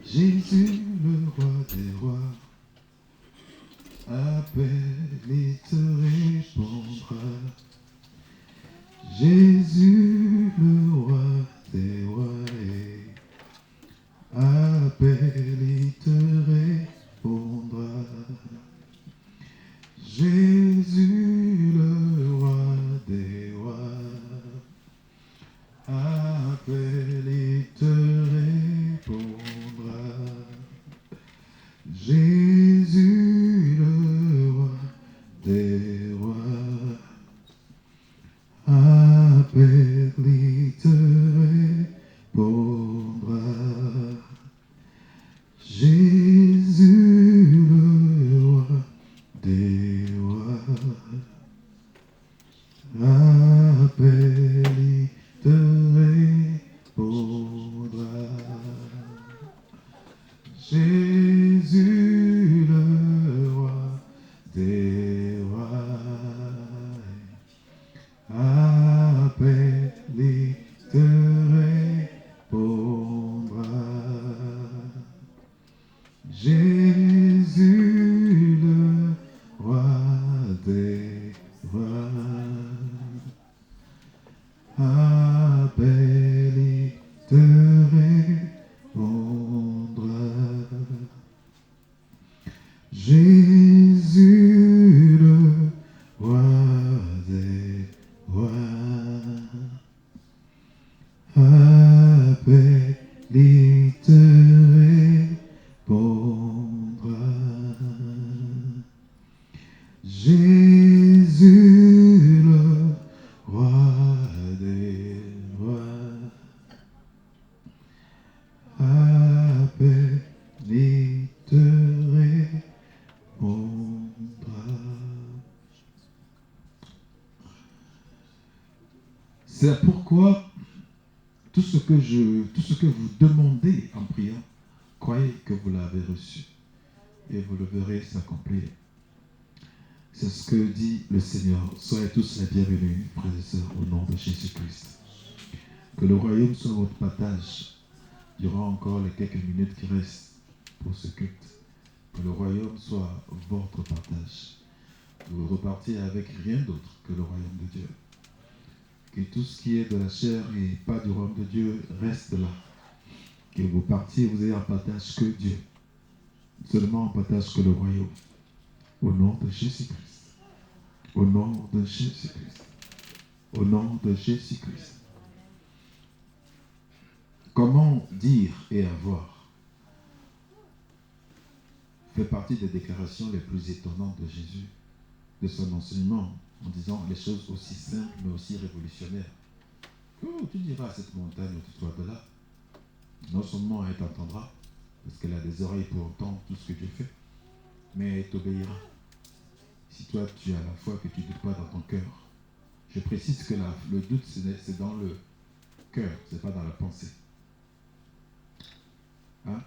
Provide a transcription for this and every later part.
Jésus, le roi des rois, appelle et te répondra. Jésus, le roi des rois, appelle et te répondra. Jésus, le roi des rois, appelle et te répondra. Jésus, le roi des rois, appelle et te répondra. Jésus, le roi des rois, appelle et te répondra. Jésus, le roi des rois, appelle et te répondra. Jésus, le roi des rois, appelle et te répondra. Jésus, le roi des rois, appelle et te répondra. Jésus, le roi des rois, appelle et te répondra. C'est pourquoi tout ce que vous demandez en priant, croyez que vous l'avez reçu et vous le verrez s'accomplir. C'est ce que dit le Seigneur. Soyez tous les bienvenus, frères et sœurs, au nom de Jésus-Christ. Que le royaume soit votre partage durant encore les quelques minutes qui restent pour ce culte. Que le royaume soit votre partage. Que vous repartiez avec rien d'autre que le royaume de Dieu. Que tout ce qui est de la chair et pas du royaume de Dieu reste là. Que vous partiez, vous ayez en partage que Dieu. Seulement en partage que le royaume. Au nom de Jésus-Christ. Au nom de Jésus-Christ. Au nom de Jésus-Christ. Comment dire et avoir fait partie des déclarations les plus étonnantes de Jésus, de son enseignement, en disant les choses aussi simples mais aussi révolutionnaires. Oh, tu diras à cette montagne, toi de là. Non seulement elle t'entendra, parce qu'elle a des oreilles pour entendre tout ce que Dieu fait, mais elle t'obéira. Si toi tu as la foi que tu ne doutes pas dans ton cœur. Je précise que le doute c'est dans le cœur, c'est pas dans la pensée. Hein?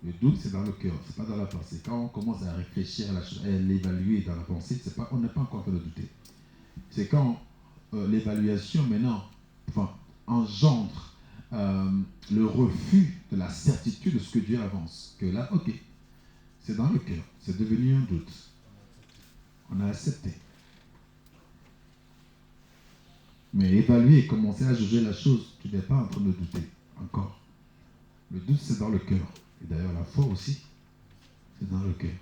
Le doute c'est dans le cœur, c'est pas dans la pensée. Quand on commence à réfléchir à la chose, à l'évaluer dans la pensée, on n'est pas encore en train de douter. C'est quand l'évaluation maintenant engendre le refus de la certitude de ce que Dieu avance. Que là, ok, c'est dans le cœur, c'est devenu un doute. On a accepté. Mais évaluer et commencer à juger la chose, tu n'es pas en train de douter encore. Le doute, c'est dans le cœur. Et d'ailleurs, la foi aussi, c'est dans le cœur.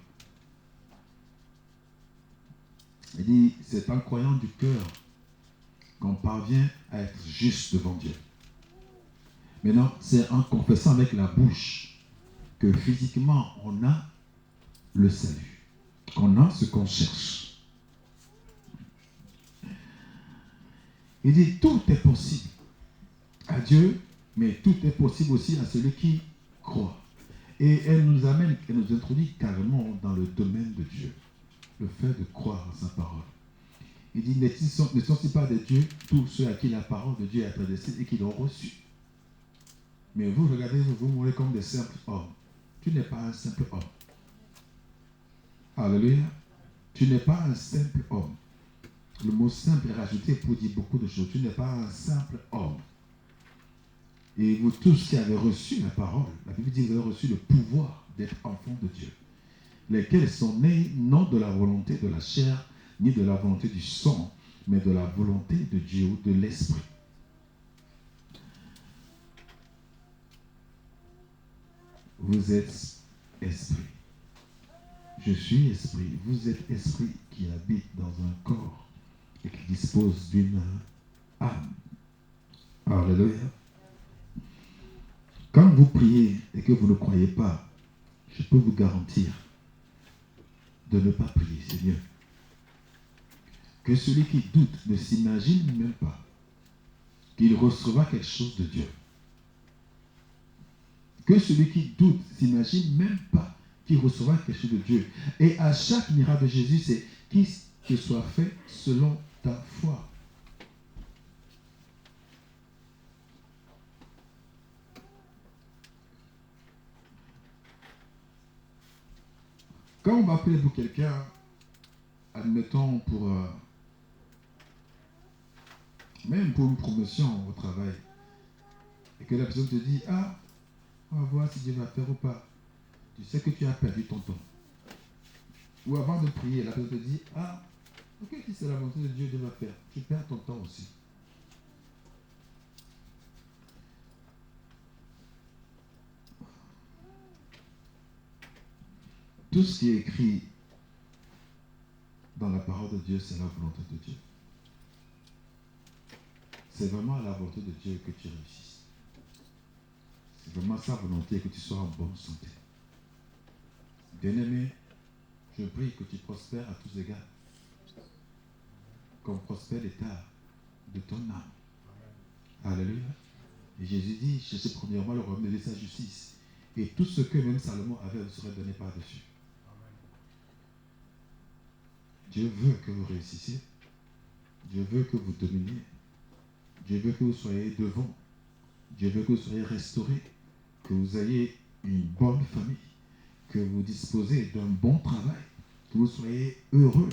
Il dit, c'est en croyant du cœur qu'on parvient à être juste devant Dieu. Maintenant, c'est en confessant avec la bouche que physiquement, on a le salut, qu'on a ce qu'on cherche. Il dit, tout est possible à Dieu, mais tout est possible aussi à celui qui croit. Et elle nous amène, elle nous introduit carrément dans le domaine de Dieu, le fait de croire à sa parole. Il dit, ne sont-ils pas de Dieu tous ceux à qui la parole de Dieu est adressée et qui l'ont reçue? Mais vous, regardez, vous mourrez comme des simples hommes. Tu n'es pas un simple homme. Alléluia. Tu n'es pas un simple homme. Le mot simple est rajouté pour dire beaucoup de choses. Tu n'es pas un simple homme. Et vous tous qui avez reçu la parole, la Bible dit que vous avez reçu le pouvoir d'être enfants de Dieu, lesquels sont nés non de la volonté de la chair, ni de la volonté du sang, mais de la volonté de Dieu, de l'Esprit. Vous êtes esprit. Je suis esprit. Vous êtes esprit qui habite dans un corps et qui dispose d'une âme. Alléluia. Quand vous priez et que vous ne croyez pas, je peux vous garantir de ne pas prier, c'est mieux. Que celui qui doute ne s'imagine même pas qu'il recevra quelque chose de Dieu. Que celui qui doute s'imagine même pas qu'il recevra quelque chose de Dieu. Et à chaque miracle de Jésus, c'est qu'il te soit fait selon ta foi. Quand on va prier pour quelqu'un, admettons même pour une promotion au travail, et que la personne te dit, ah, on va voir si Dieu va faire ou pas. Tu sais que tu as perdu ton temps. Ou avant de prier, la personne te dit, ah, ok, si c'est la volonté de Dieu, Dieu va faire. Tu perds ton temps aussi. Tout ce qui est écrit dans la parole de Dieu, c'est la volonté de Dieu. C'est vraiment à la volonté de Dieu que tu réussisses. C'est vraiment sa volonté que tu sois en bonne santé. Bien-aimé, je prie que tu prospères à tous égards. Comme prospère l'état de ton âme. Alléluia. Et Jésus dit, cherchez premièrement le royaume de Dieu et sa justice. Et tout ce que même Salomon avait vous sera donné par-dessus. Dieu veut que vous réussissiez. Dieu veut que vous dominiez. Dieu veut que vous soyez devant. Dieu veut que vous soyez restaurés. Que vous ayez une bonne famille. Que vous disposez d'un bon travail. Que vous soyez heureux.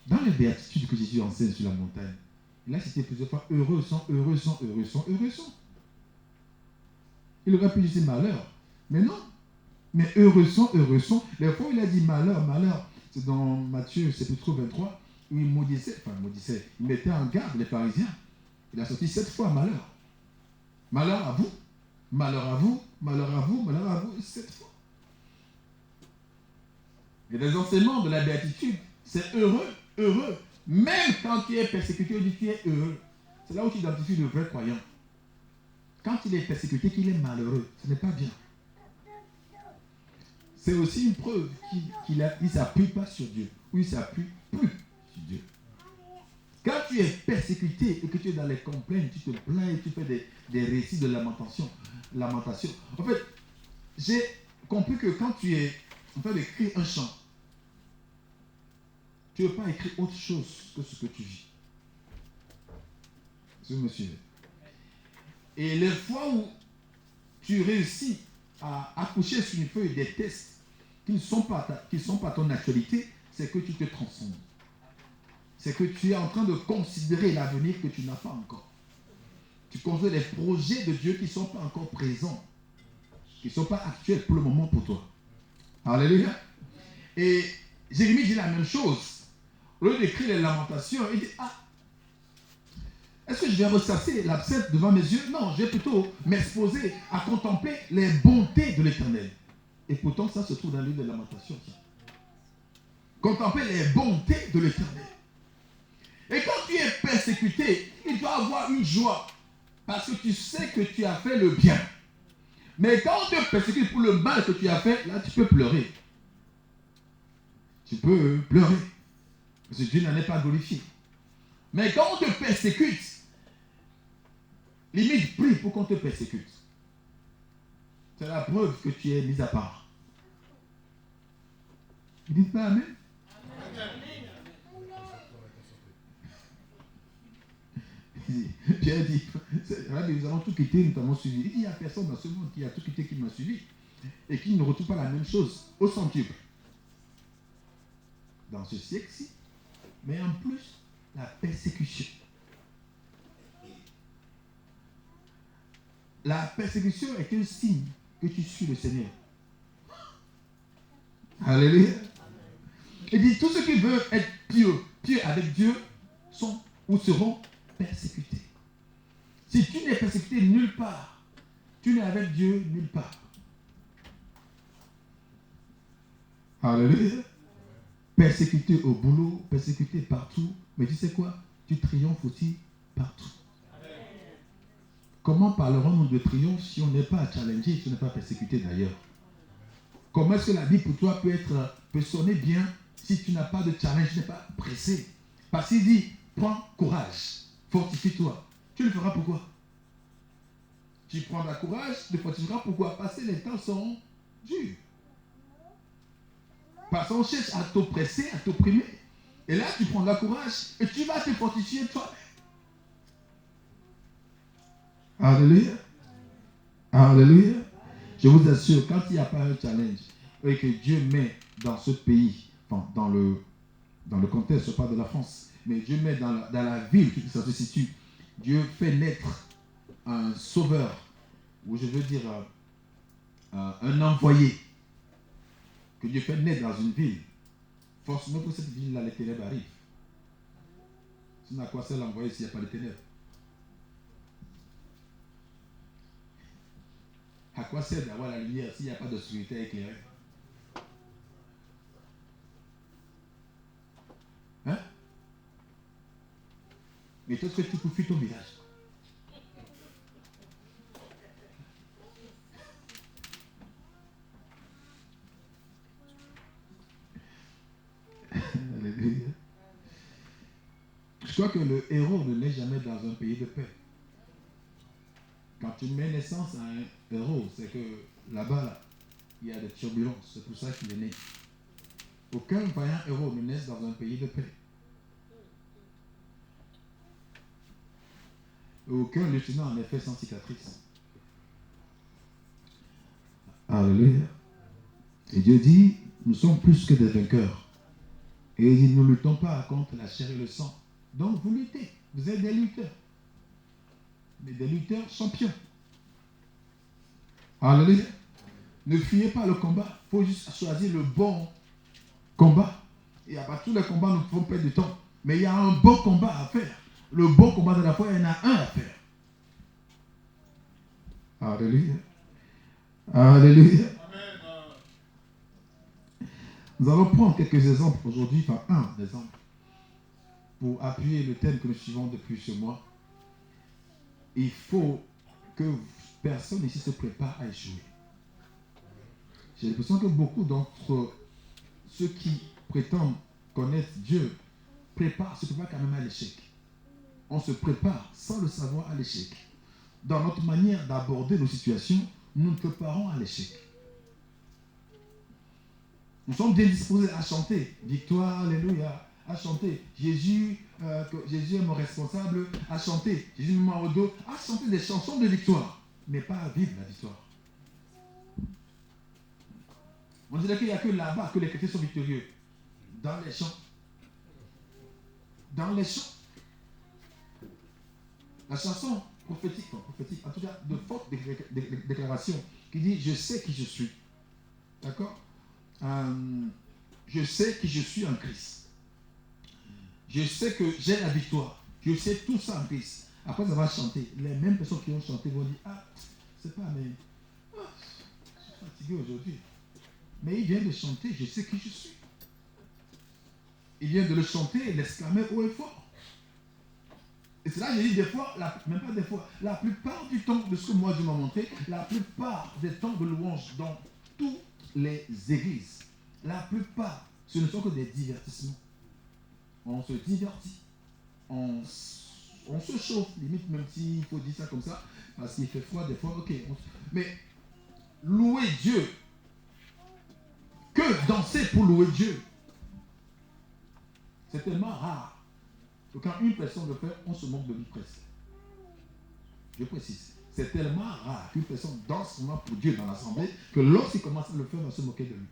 Dans les béatitudes que Jésus enseigne sur la montagne, il a cité plusieurs fois, heureux sont, heureux sont, heureux sont, heureux sont. Il aurait pu dire malheur, mais non. Mais heureux sont, heureux sont. Les fois où il a dit malheur, malheur, c'est dans Matthieu, c'est plutôt 23, où il maudissait, il mettait en garde les pharisiens. Il a sorti 7 fois malheur. Malheur à vous, malheur à vous, malheur à vous, malheur à vous, 7 fois. Et les enseignements de la béatitude, c'est heureux, heureux. Même quand tu es persécuté, on dit tu es heureux. C'est là où tu identifies le vrai croyant. Quand il est persécuté, qu'il est malheureux, ce n'est pas bien. C'est aussi une preuve qu'il ne s'appuie pas sur Dieu, ou il ne s'appuie plus sur Dieu. Quand tu es persécuté et que tu es dans les complaintes, tu te plains, tu fais des récits de lamentation. En fait, j'ai compris que quand tu es en train d'écrire un chant, tu ne veux pas écrire autre chose que ce que tu vis. Est-ce que vous me suivez? Et les fois où tu réussis à accoucher sur une feuille des tests qui ne sont pas ton actualité, c'est que tu te transformes. C'est que tu es en train de considérer l'avenir que tu n'as pas encore. Tu considères les projets de Dieu qui ne sont pas encore présents, qui ne sont pas actuels pour le moment pour toi. Alléluia. Et Jérémie dit la même chose. Au lieu d'écrire les lamentations, il dit, ah, est-ce que je vais ressasser l'absinthe devant mes yeux? Non, je vais plutôt m'exposer à contempler les bontés de l'Éternel. Et pourtant, ça se trouve dans le livre de Lamentations. Contempler les bontés de l'Éternel. Et quand tu es persécuté, il doit avoir une joie. Parce que tu sais que tu as fait le bien. Mais quand on te persécute pour le mal que tu as fait, là, tu peux pleurer. Tu peux pleurer. Parce que Dieu n'en est pas glorifié. Mais quand on te persécute, limite, prie pour qu'on te persécute. C'est la preuve que tu es mis à part. Vous dites pas Amen? Pierre dit, nous avons tout quitté, nous t'avons suivi. Il dit, il n'y a personne dans ce monde qui a tout quitté, qui m'a suivi. Et qui ne retrouve pas la même chose au centuple. Dans ce siècle-ci. Mais en plus, la persécution. La persécution est un signe que tu suis le Seigneur. Alléluia. Il dit, tous ceux qui veulent être pieux avec Dieu sont ou seront persécutés. Si tu n'es persécuté nulle part, tu n'es avec Dieu nulle part. Alléluia. Persécuté au boulot, persécuté partout. Mais tu sais quoi? Tu triomphes aussi partout. Comment parlerons-nous de triomphe si on n'est pas challengé, si on n'est pas persécuté d'ailleurs? Comment est-ce que la vie pour toi peut sonner bien si tu n'as pas de challenge, tu n'es pas pressé? Parce qu'il dit, prends courage, fortifie-toi. Tu le feras pourquoi? Tu prendras courage, tu te fortifieras pourquoi? Parce que les temps seront durs. Parce qu'on cherche à t'oppresser, à t'opprimer. Et là, tu prendras courage et tu vas te fortifier toi-même. Alléluia. Alléluia. Je vous assure, quand il n'y a pas un challenge et que Dieu met dans ce pays, enfin, dans le contexte, pas de la France, mais Dieu met dans la ville où ça se situe, Dieu fait naître un sauveur, ou je veux dire un envoyé, que Dieu fait naître dans une ville. Forcément, pour cette ville-là, les ténèbres arrivent. Sinon, à quoi sert l'envoyé s'il n'y a pas de ténèbres? À quoi sert d'avoir la lumière s'il n'y a pas d'obscurité éclairée? Hein? Mais toi, tu peux fuir ton village. Alléluia. Je crois que le héros ne naît jamais dans un pays de paix. Quand tu mets naissance à un héros, c'est que là-bas, là, il y a des turbulences. C'est pour ça qu'il est né. Aucun vaillant héros ne naît dans un pays de paix. Aucun lieutenant en effet sans cicatrice. Alléluia. Et Dieu dit, nous sommes plus que des vainqueurs. Et il dit, nous ne luttons pas contre la chair et le sang. Donc vous luttez. Vous êtes des lutteurs. Mais des lutteurs champions. Alléluia. Ne fuyez pas le combat. Il faut juste choisir le bon combat. Et à partir du combat, nous pouvons perdre du temps. Mais il y a un bon combat à faire. Le bon combat de la foi, il y en a un à faire. Alléluia. Alléluia. Nous allons prendre quelques exemples aujourd'hui, enfin un exemple, pour appuyer le thème que nous suivons depuis ce mois. Il faut que personne ici se prépare à échouer. J'ai l'impression que beaucoup d'entre ceux qui prétendent connaître Dieu se préparent quand même à l'échec. On se prépare sans le savoir à l'échec. Dans notre manière d'aborder nos situations, nous nous préparons à l'échec. Nous sommes bien disposés à chanter victoire, alléluia, à chanter Jésus, Jésus est mon responsable, à chanter Jésus me mord au dos, à chanter des chansons de victoire, mais pas à vivre la victoire. On dirait qu'il n'y a que là-bas que les chrétiens sont victorieux. Dans les chants. Dans les chants. La chanson prophétique, en tout cas de forte déclaration, qui dit je sais qui je suis. D'accord? Je sais qui je suis en Christ. Je sais que j'ai la victoire. Je sais tout ça en Christ. Après avoir chanté, les mêmes personnes qui ont chanté vont dire ah, c'est pas, mais je suis fatigué aujourd'hui. Mais il vient de chanter, je sais qui je suis. Il vient de le chanter et l'exclamer haut et fort. Et c'est là que j'ai dit des fois, même pas des fois, la plupart du temps de ce que moi je m'ai montré, la plupart des temps de louange dans toutes les églises, la plupart, ce ne sont que des divertissements. On se divertit. On se chauffe, limite, même s'il faut dire ça comme ça, parce qu'il fait froid des fois, ok. Mais louer Dieu, que danser pour louer Dieu, c'est tellement rare que quand une personne le fait, on se moque de lui presque. Je précise, c'est tellement rare qu'une personne danse vraiment pour Dieu dans l'assemblée que lorsqu'il commence à le faire, on va se moquer de lui.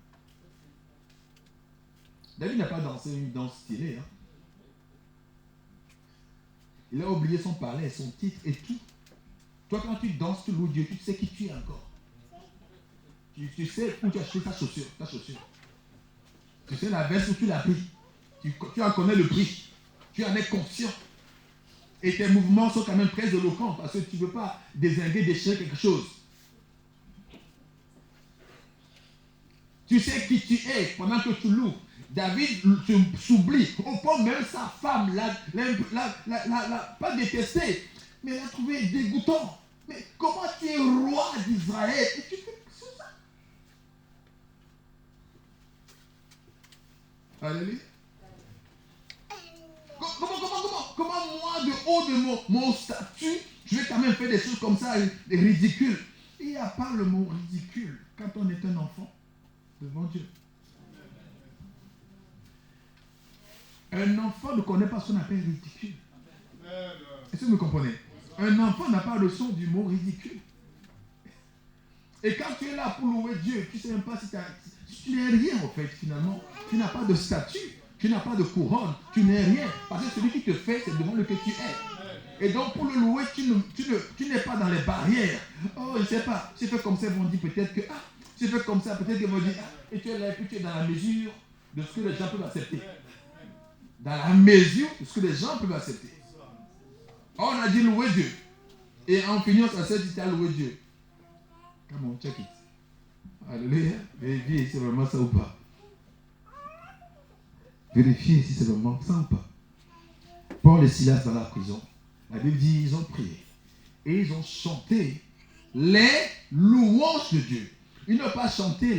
David n'a pas dansé une danse stylée. Hein. Il a oublié son palais, son titre et tout. Toi, quand tu danses, tu loues Dieu, tu sais qui tu es encore. Tu sais où tu as acheté ta chaussure. Tu sais la veste où tu l'as pris. Tu en connais le prix. Tu en es conscient. Et tes mouvements sont quand même très éloquents parce que tu ne veux pas dézinguer, déchirer quelque chose. Tu sais qui tu es pendant que tu loues. David s'oublie. Au point même sa femme l'a pas détesté, mais l'a trouvé dégoûtant. Mais comment tu es roi d'Israël et tu fais ça? Alléluia. Comment moi, de haut de mon statut, je vais quand même faire des choses comme ça, ridicules. Il n'y a pas le mot ridicule quand on est un enfant devant Dieu. Un enfant ne connaît pas ce qu'on appelle ridicule. Est-ce que vous me comprenez? Un enfant n'a pas le son du mot ridicule. Et quand tu es là pour louer Dieu, tu ne sais même pas si tu n'es rien en fait finalement. Tu n'as pas de statut, tu n'as pas de couronne, tu n'es rien. Parce que celui qui te fait, c'est devant lequel tu es. Et donc pour le louer, tu n'es pas dans les barrières. Oh, je ne sais pas, j'ai fait comme ça, ils vont dire peut-être que, j'ai fait comme ça, peut-être qu'ils vont dire, et tu es là, et puis tu es dans la mesure de ce que les gens peuvent accepter. Dans la mesure de ce que les gens peuvent accepter. Oh, on a dit louer Dieu. Et en finissant, ça s'est dit, tu as loué Dieu. Come on, check it. Alléluia. Vérifiez si c'est vraiment ça ou pas. Vérifiez si c'est vraiment ça ou pas. Paul et Silas dans la prison, la Bible dit ils ont prié et ils ont chanté les louanges de Dieu. Ils n'ont pas chanté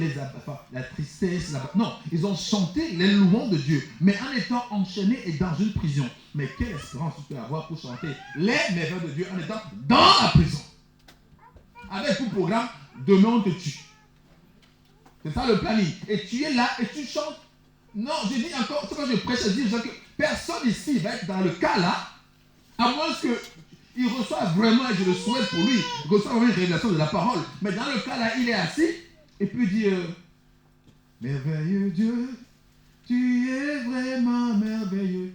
la tristesse, non, ils ont chanté les louanges de Dieu, mais en étant enchaînés et dans une prison. Mais quelle espérance tu peux avoir pour chanter les merveilles de Dieu en étant dans la prison? Avec tout programme, demain on te tue. C'est ça le planning. Et tu es là et tu chantes. Non, je dis encore, c'est quand je prêche, je dis que personne ici va être dans le cas là, à moins qu'il reçoive vraiment, et je le souhaite pour lui, il reçoive vraiment une révélation de la parole. Mais dans le cas là, il est assis et puis il dit merveilleux Dieu, tu es vraiment merveilleux.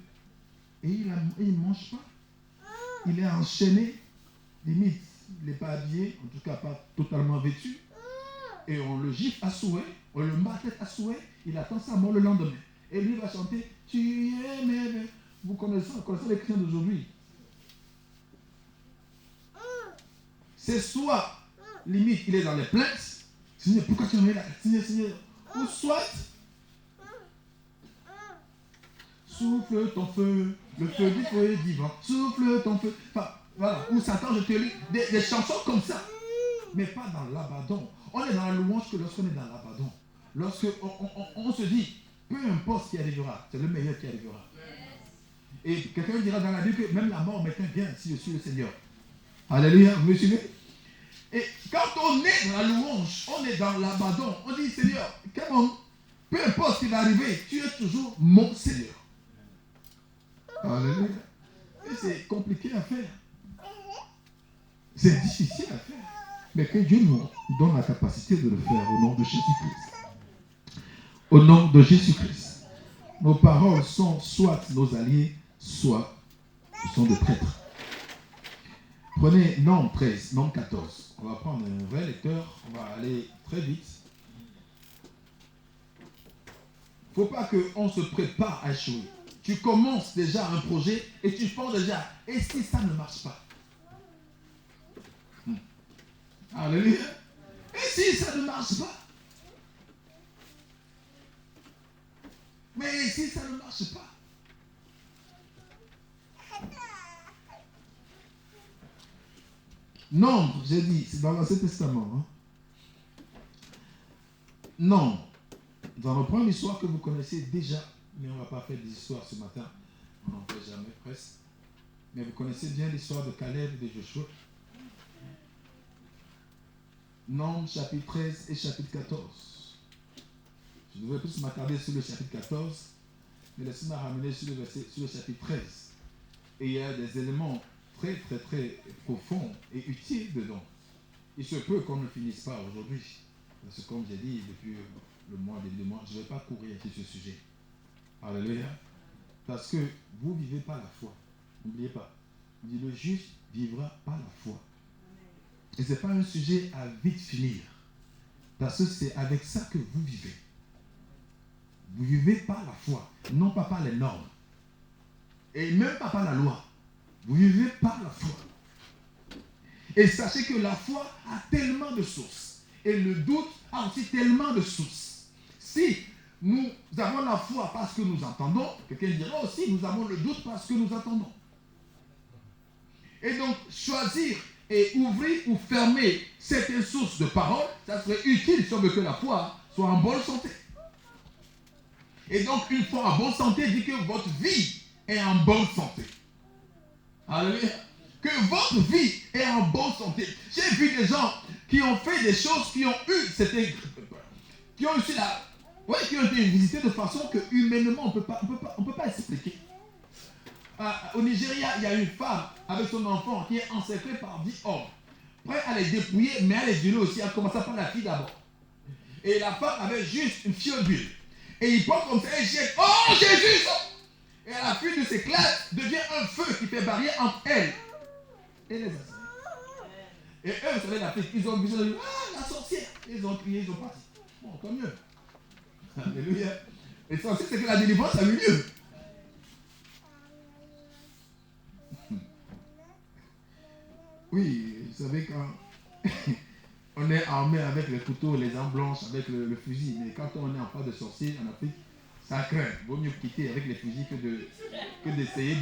Et il ne mange pas. Il est enchaîné, limite, il n'est pas habillé, en tout cas pas totalement vêtu. Et on le gifle à souhait, on le met à tête à souhait, il attend sa mort le lendemain. Et lui va chanter, tu es merveilleux. Vous connaissez les chrétiens d'aujourd'hui. C'est soit, limite, il est dans les plaintes, Seigneur, pourquoi tu m'as mis là? Seigneur, ou soit, souffle ton feu, le feu du feu divin, souffle ton feu. Enfin, voilà, ou Satan, je te lis, des chansons comme ça, mais pas dans l'abandon. On est dans la louange que lorsqu'on est dans l'abandon. Lorsqu'on se dit, peu importe ce qui arrivera, c'est le meilleur qui arrivera. Et quelqu'un dira dans la Bible que même la mort m'est un bien si je suis le Seigneur. Alléluia, vous me suivez? Et quand on est dans la louange, on est dans l'abandon, on dit Seigneur, peu importe ce qui va arriver, tu es toujours mon Seigneur. Alléluia. Et c'est compliqué à faire. C'est difficile à faire. Mais que Dieu nous donne la capacité de le faire au nom de Jésus-Christ. Au nom de Jésus-Christ. Nos paroles sont soit nos alliés, soit sont des prêtres. Prenez Nombre 13, Nombre 14. On va prendre un vrai lecteur, on va aller très vite. Il ne faut pas qu'on se prépare à échouer. Tu commences déjà un projet et tu penses déjà, et si ça ne marche pas? Alléluia. Et si ça ne marche pas? Mais si ça ne marche pas? Nombre, j'ai dit, c'est dans l'Ancien Testament. Hein? Nombre. Nous allons prendre l'histoire que vous connaissez déjà, mais on ne va pas faire des histoires ce matin. On n'en fait jamais presque. Mais vous connaissez bien l'histoire de Caleb et de Joshua. Nombre chapitre 13 et chapitre 14. Je devrais plus m'attarder sur le chapitre 14, mais laissez-moi ramener sur le chapitre 13. Et il y a des éléments très, très, très profonds et utiles dedans. Il se peut qu'on ne finisse pas aujourd'hui. Parce que comme j'ai dit depuis le mois, des 2 mois, je ne vais pas courir sur ce sujet. Alléluia. Parce que vous ne vivez pas la foi. N'oubliez pas. Il dit, le juste vivra par la foi. Et ce n'est pas un sujet à vite finir. Parce que c'est avec ça que vous vivez. Vous vivez par la foi, non pas par les normes. Et même pas par la loi. Vous vivez par la foi. Et sachez que la foi a tellement de sources. Et le doute a aussi tellement de sources. Si nous avons la foi parce que nous entendons, quelqu'un dira aussi, nous avons le doute parce que nous entendons. Et donc, choisir et ouvrir ou fermer certaines sources de parole, ça serait utile si on veut que la foi soit en bonne santé. Et donc, une foi en bonne santé dit que votre vie est en bonne santé. Alléluia. Que votre vie est en bonne santé. J'ai vu des gens qui ont fait des choses, qui ont eu qui ont été visités de façon que humainement on peut pas expliquer. Au Nigeria, il y a une femme avec son enfant qui est encerclée par 10 hommes. Prêt à les dépouiller, mais à les violer aussi. Elle commença par la fille d'abord. Et la femme avait juste une fiole d'huile. Et il prend comme ça et jette. Oh Jésus! Et la fuite de ses classes devient un feu qui fait barrière entre elle et les assassins. Et eux, vous savez, la fille, ils ont dit, ah, la sorcière. Ils ont crié, ils ont parti. Bon, tant mieux. Alléluia. Et l'essentiel, c'est que la délivrance a eu lieu. Oui, vous savez, quand on est armé avec les couteaux, les armes blanches, avec le fusil, mais quand on est en face de sorcier en Afrique, ça craint. Il vaut mieux quitter avec les fusils que d'essayer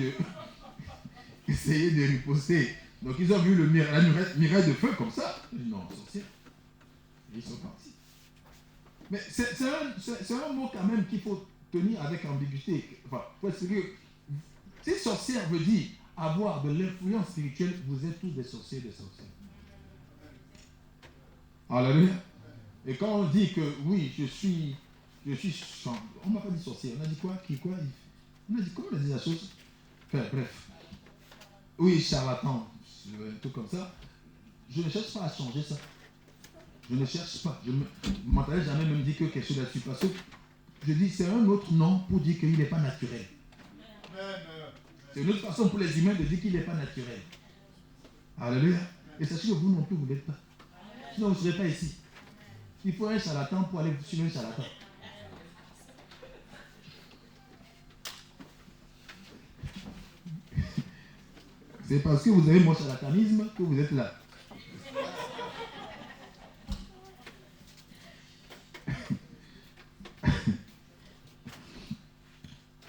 de riposter. Donc ils ont vu la muraille de feu comme ça. Ils disent non, sorcier. Et ils sont partis. Mais c'est un mot quand même qu'il faut tenir avec ambiguïté. Enfin, parce que si sorcière veut dire avoir de l'influence spirituelle, vous êtes tous des sorciers et des sorcières. Alléluia. Et quand on dit que oui, je suis on ne m'a pas dit sorcier, on a dit quoi? On a dit comment on a dit la chose? Enfin, bref. Oui, charlatan, un truc comme ça. Je ne cherche pas à changer ça. Je ne cherche pas. Je ne m'entendais jamais me dire que quelque chose là-dessus. Parce que je dis c'est un autre nom pour dire qu'il n'est pas naturel. C'est une autre façon pour les humains de dire qu'il n'est pas naturel. Alléluia. Et sachez que vous non plus, vous ne l'êtes pas. Sinon, vous ne serez pas ici. Il faut un charlatan pour aller suivre un charlatan. C'est parce que vous avez mon charlatanisme que vous êtes là.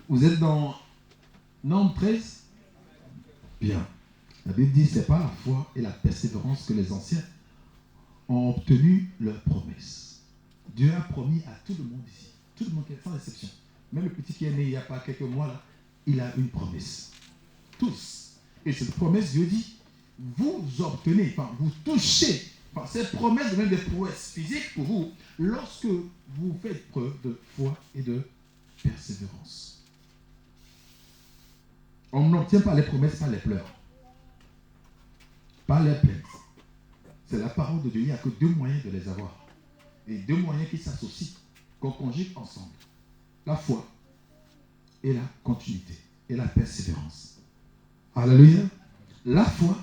Vous êtes dans Nombre 13. Bien. La Bible dit c'est par la foi et la persévérance que les anciens ont obtenu leur promesse. Dieu a promis à tout le monde ici. Tout le monde, sans exception. Même le petit qui est né il n'y a pas quelques mois là, il a une promesse. Tous. Et cette promesse, Dieu dit, vous obtenez, enfin, vous touchez, enfin, cette promesse devient des prouesses physiques pour vous lorsque vous faites preuve de foi et de persévérance. On n'obtient pas les promesses par les pleurs, par les plaintes. C'est la parole de Dieu. Il n'y a que deux moyens de les avoir. Et deux moyens qui s'associent, qu'on conjugue ensemble. La foi et la continuité et la persévérance. Alléluia. La foi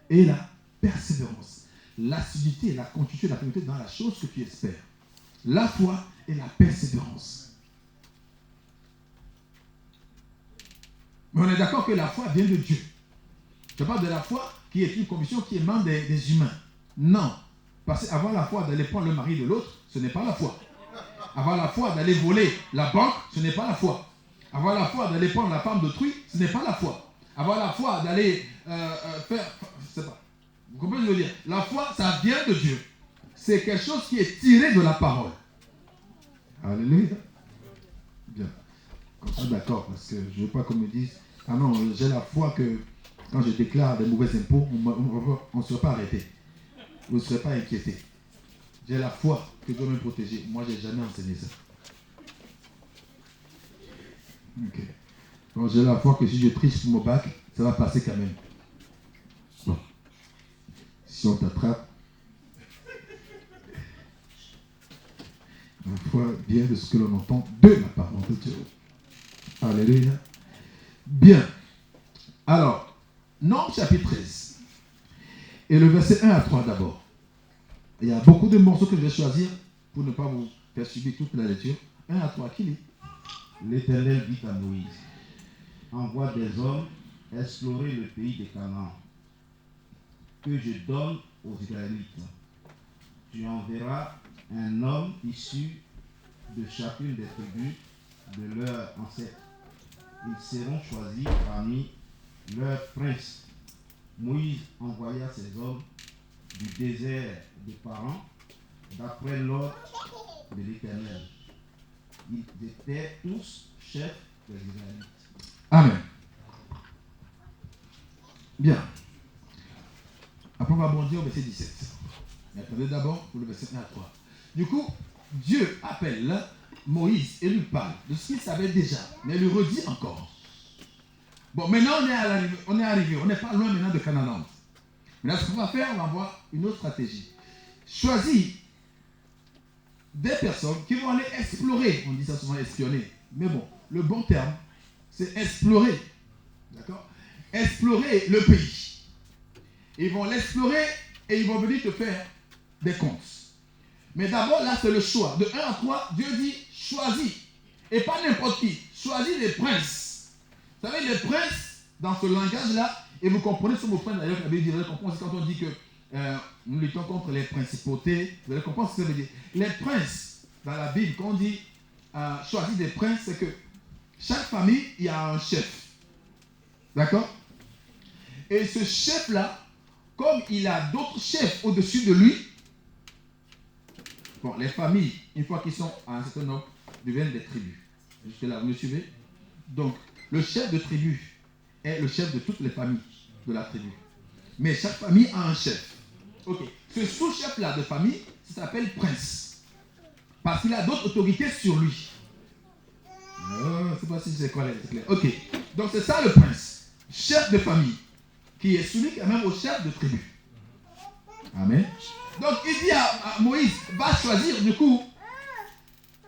et la persévérance. L'assiduité et la continuité, la continuité dans la chose que tu espères. La foi et la persévérance. Mais on est d'accord que la foi vient de Dieu. Je parle de la foi qui est une conviction qui émane des humains. Non. Parce qu'avoir la foi d'aller prendre le mari de l'autre, ce n'est pas la foi. Avoir la foi d'aller voler la banque, ce n'est pas la foi. Avoir la foi d'aller prendre la femme d'autrui, ce n'est pas la foi. Avoir la foi d'aller faire... Je sais pas. Vous comprenez ce que je veux dire? La foi, ça vient de Dieu. C'est quelque chose qui est tiré de la parole. Alléluia. Bien. Comme ça, d'accord, parce que je ne veux pas qu'on me dise, ah non, j'ai la foi que quand je déclare des mauvais impôts, on ne sera pas arrêté. Vous ne serez pas inquiété. J'ai la foi que Dieu me protéger. Moi, je n'ai jamais enseigné ça. Ok. Donc, j'ai la foi que si je triche pour mon bac, ça va passer quand même. Bon. Si on t'attrape, la foi vient de ce que l'on entend de la parole de Dieu. Alléluia. Bien. Alors, Nombre chapitre 13. Et le verset 1 à 3 d'abord. Il y a beaucoup de morceaux que je vais choisir pour ne pas vous faire subir toute la lecture. 1 à 3, qui lit? L'Éternel dit à Moïse, envoie des hommes explorer le pays de Canaan, que je donne aux Israélites. Tu enverras un homme issu de chacune des tribus de leurs ancêtres. Ils seront choisis parmi leurs princes. Moïse envoya ces hommes du désert de Paran, d'après l'ordre de l'Éternel. Ils étaient tous chefs des Israélites. Amen. Bien. Après, on va bondir au verset 17. Mais attendez d'abord pour le verset 1 à 3. Du coup, Dieu appelle Moïse et lui parle de ce qu'il savait déjà, mais lui redit encore. Bon, maintenant on est arrivé, on n'est pas loin maintenant de Canaan. Maintenant, ce qu'on va faire, on va avoir une autre stratégie. Choisis des personnes qui vont aller explorer. On dit ça souvent espionner. Mais bon, le bon terme, c'est explorer. D'accord? Explorer le pays. Ils vont l'explorer et ils vont venir te faire des comptes. Mais d'abord, là, c'est le choix. De 1 à 3, Dieu dit choisis. Et pas n'importe qui. Choisis les princes. Vous savez, les princes, dans ce langage-là, et vous comprenez ce mot prince, d'ailleurs, la Bible dit, vous comprenez quand on dit que nous luttons contre les principautés. Vous allez comprendre ce que ça veut dire. Les princes, dans la Bible, quand on dit choisis des princes, c'est que chaque famille, il y a un chef. D'accord? Et ce chef-là, comme il a d'autres chefs au-dessus de lui, bon, les familles, une fois qu'ils sont à un certain nombre, deviennent des tribus. Jusque-là, vous me suivez? Donc, le chef de tribu est le chef de toutes les familles de la tribu. Mais chaque famille a un chef. Ok. Ce sous-chef-là de famille, ça s'appelle prince. Parce qu'il a d'autres autorités sur lui. Je ne sais pas si c'est quoi, c'est clair. Ok. Donc, c'est ça le prince. Chef de famille. Qui est celui quand même au chef de tribu. Amen. Donc il dit à Moïse, va choisir du coup,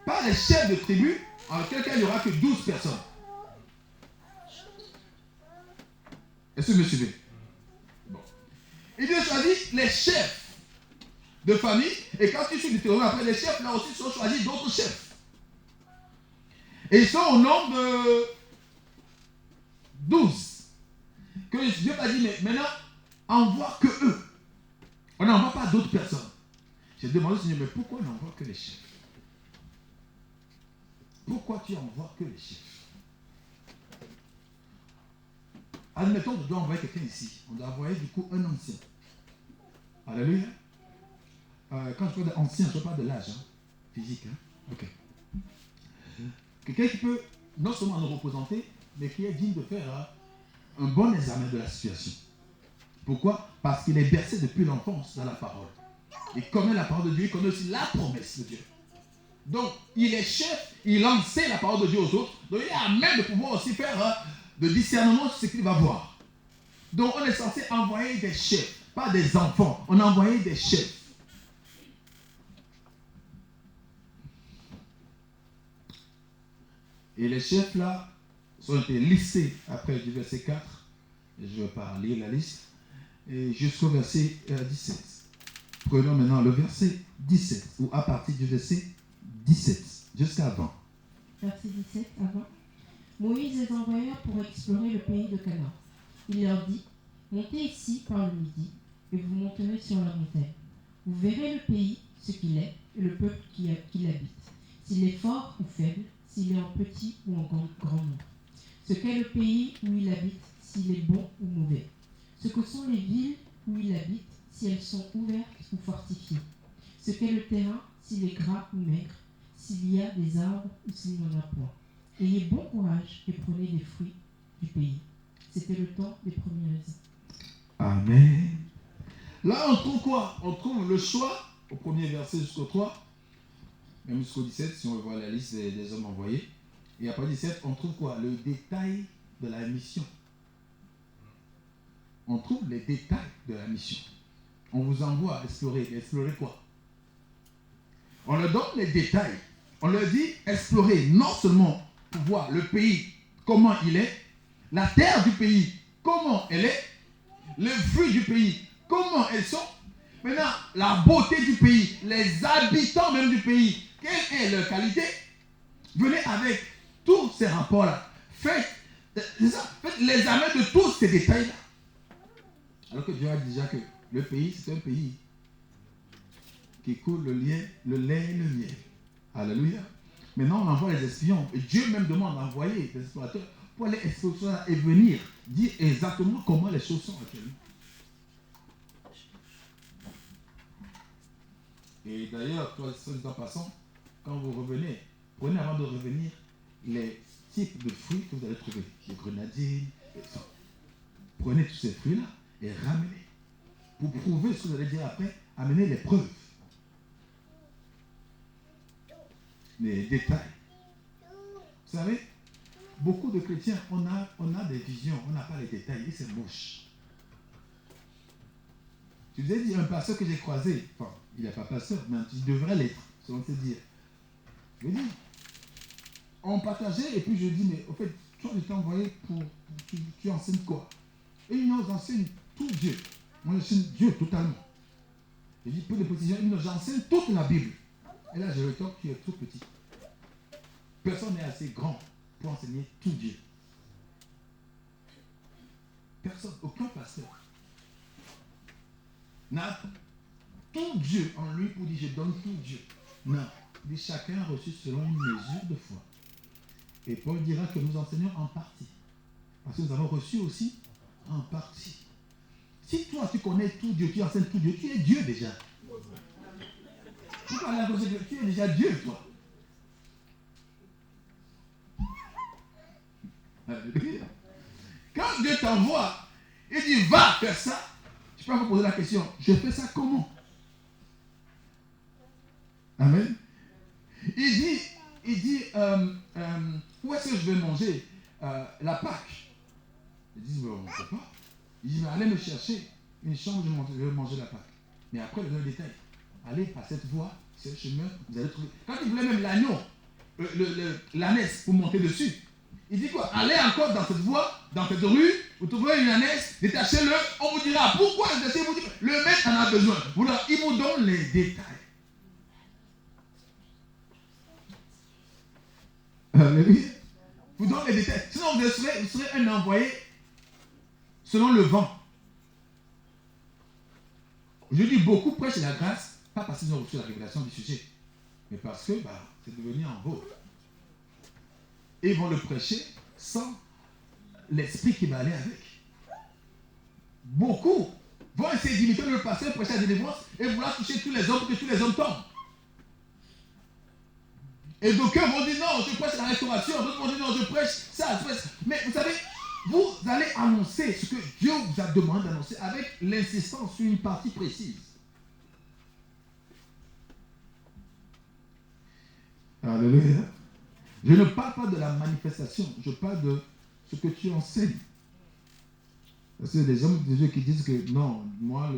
pas les chefs de tribu, en quelqu'un il n'y aura que 12 personnes. Est-ce que vous me suivez? Bon. Il dit choisir les chefs de famille, et quand tu suis du terrain, après les chefs là aussi sont choisis d'autres chefs. Et ils sont au nombre de 12. Que Dieu m'a dit, mais maintenant, envoie que eux. On n'envoie pas d'autres personnes. J'ai demandé au Seigneur, mais pourquoi on n'envoie que les chefs? Pourquoi tu envoies que les chefs? Admettons que je dois envoyer quelqu'un ici. On doit envoyer du coup un ancien. Alléluia. Quand je parle d'ancien, je parle de l'âge physique. Ok. Quelqu'un qui peut non seulement nous représenter, mais qui est digne de faire un bon examen de la situation. Pourquoi? Parce qu'il est bercé depuis l'enfance dans la parole. Il connaît la parole de Dieu, il connaît aussi la promesse de Dieu. Donc, il est chef, il enseigne la parole de Dieu aux autres. Donc, il est à même de pouvoir aussi faire de discernement sur ce qu'il va voir. Donc, on est censé envoyer des chefs, pas des enfants. On a envoyé des chefs. Et les chefs là ont été listés après du verset 4. Et je ne vais pas lire la liste. Et jusqu'au verset 17. Prenons maintenant le verset 17, ou à partir du verset 17, jusqu'à avant. Verset 17, avant. Moïse les envoya pour explorer le pays de Canaan. Il leur dit, montez ici par le midi, et vous monterez sur la montagne. Vous verrez le pays, ce qu'il est, et le peuple qui l'habite, s'il est fort ou faible, s'il est en petit ou en grand nombre. Ce qu'est le pays où il habite, s'il est bon ou mauvais. Ce que sont les villes où il habite, si elles sont ouvertes ou fortifiées. Ce qu'est le terrain, s'il est gras ou maigre, s'il y a des arbres ou s'il n'y en a point. Ayez bon courage et prenez les fruits du pays. C'était le temps des premiers raisins. Amen. Là, on trouve quoi? On trouve le choix au premier verset jusqu'au 3, même jusqu'au 17, si on voit la liste des hommes envoyés. Et après 17, on trouve quoi? Le détail de la mission. On trouve les détails de la mission. On vous envoie à explorer. Explorer quoi? On leur donne les détails. On leur dit explorer non seulement pour voir le pays, comment il est, la terre du pays, comment elle est, le fruit du pays, comment elles sont. Maintenant, la beauté du pays, les habitants même du pays, quelle est leur qualité? Venez avec tous ces rapports-là. Faites l'examen de tous ces détails-là. Alors que Dieu a dit déjà que le pays, c'est un pays qui coule le lait et le miel. Alléluia. Maintenant, on envoie les espions. Et Dieu même demande d'envoyer des explorateurs pour aller explorer ça et venir dire exactement comment les choses sont actuellement. Et d'ailleurs, toi, en passant, quand vous revenez, prenez avant de revenir les types de fruits que vous allez trouver. Les grenadines, et ça. Prenez tous ces fruits-là et ramenez. Pour prouver ce que vous allez dire après, amenez les preuves. Les détails. Vous savez, beaucoup de chrétiens, on a des visions, on n'a pas les détails et c'est moche. Je vous ai dit, un pasteur que j'ai croisé, enfin, il n'est pas pasteur, mais il devrait l'être, selon te dire. Je veux dire, on partageait et puis je dis, mais au fait, toi, je t'ai envoyé pour tu enseignes quoi? Et il nous enseigne tout Dieu. Moi, j'enseigne Dieu totalement. Je dis, peu de précision, j'enseigne toute la Bible. Et là, je rétorque, tu es trop petit. Personne n'est assez grand pour enseigner tout Dieu. Personne, aucun pasteur n'a tout Dieu en lui pour dire je donne tout Dieu. Non, il dit chacun a reçu selon une mesure de foi. Et Paul dira que nous enseignons en partie. Parce que nous avons reçu aussi en partie. Si toi tu connais tout Dieu, tu enseignes tout Dieu, tu es Dieu déjà. Tu es déjà Dieu, toi. Quand Dieu t'envoie, il dit va faire ça, tu peux me poser la question, je fais ça comment? Amen. Il dit où est-ce que je vais manger la Pâque? Il dit, on ne sait pas. Il dit, mais allez me chercher une chambre, je vais manger la Pâque. Mais après, il donne le détail. Allez à cette voie, ce chemin, vous allez trouver. Quand il voulait même l'agneau, l'ânesse pour monter dessus, il dit quoi? Allez encore dans cette voie, dans cette rue, vous trouverez une ânesse, détachez-le, on vous dira pourquoi détacher, vous dites, le maître en a besoin. Il vous donne les détails. Alléluia. Vous donne les détails. Sinon, vous serez un envoyé selon le vent. Je dis beaucoup prêchent la grâce, pas parce qu'ils ont reçu la révélation du sujet, mais parce que c'est devenu en vogue. Et ils vont le prêcher sans l'esprit qui va aller avec. Beaucoup vont essayer d'imiter le pasteur, prêcher la délivrance et vouloir toucher tous les hommes pour que tous les hommes tombent. Et d'aucuns vont dire non, je prêche la restauration, d'autres vont dire non, je prêche ça, je prêche. Mais vous savez, vous allez annoncer ce que Dieu vous a demandé d'annoncer avec l'insistance sur une partie précise. Alléluia. Je ne parle pas de la manifestation, je parle de ce que tu enseignes. Parce que les hommes de Dieu qui disent que non, moi,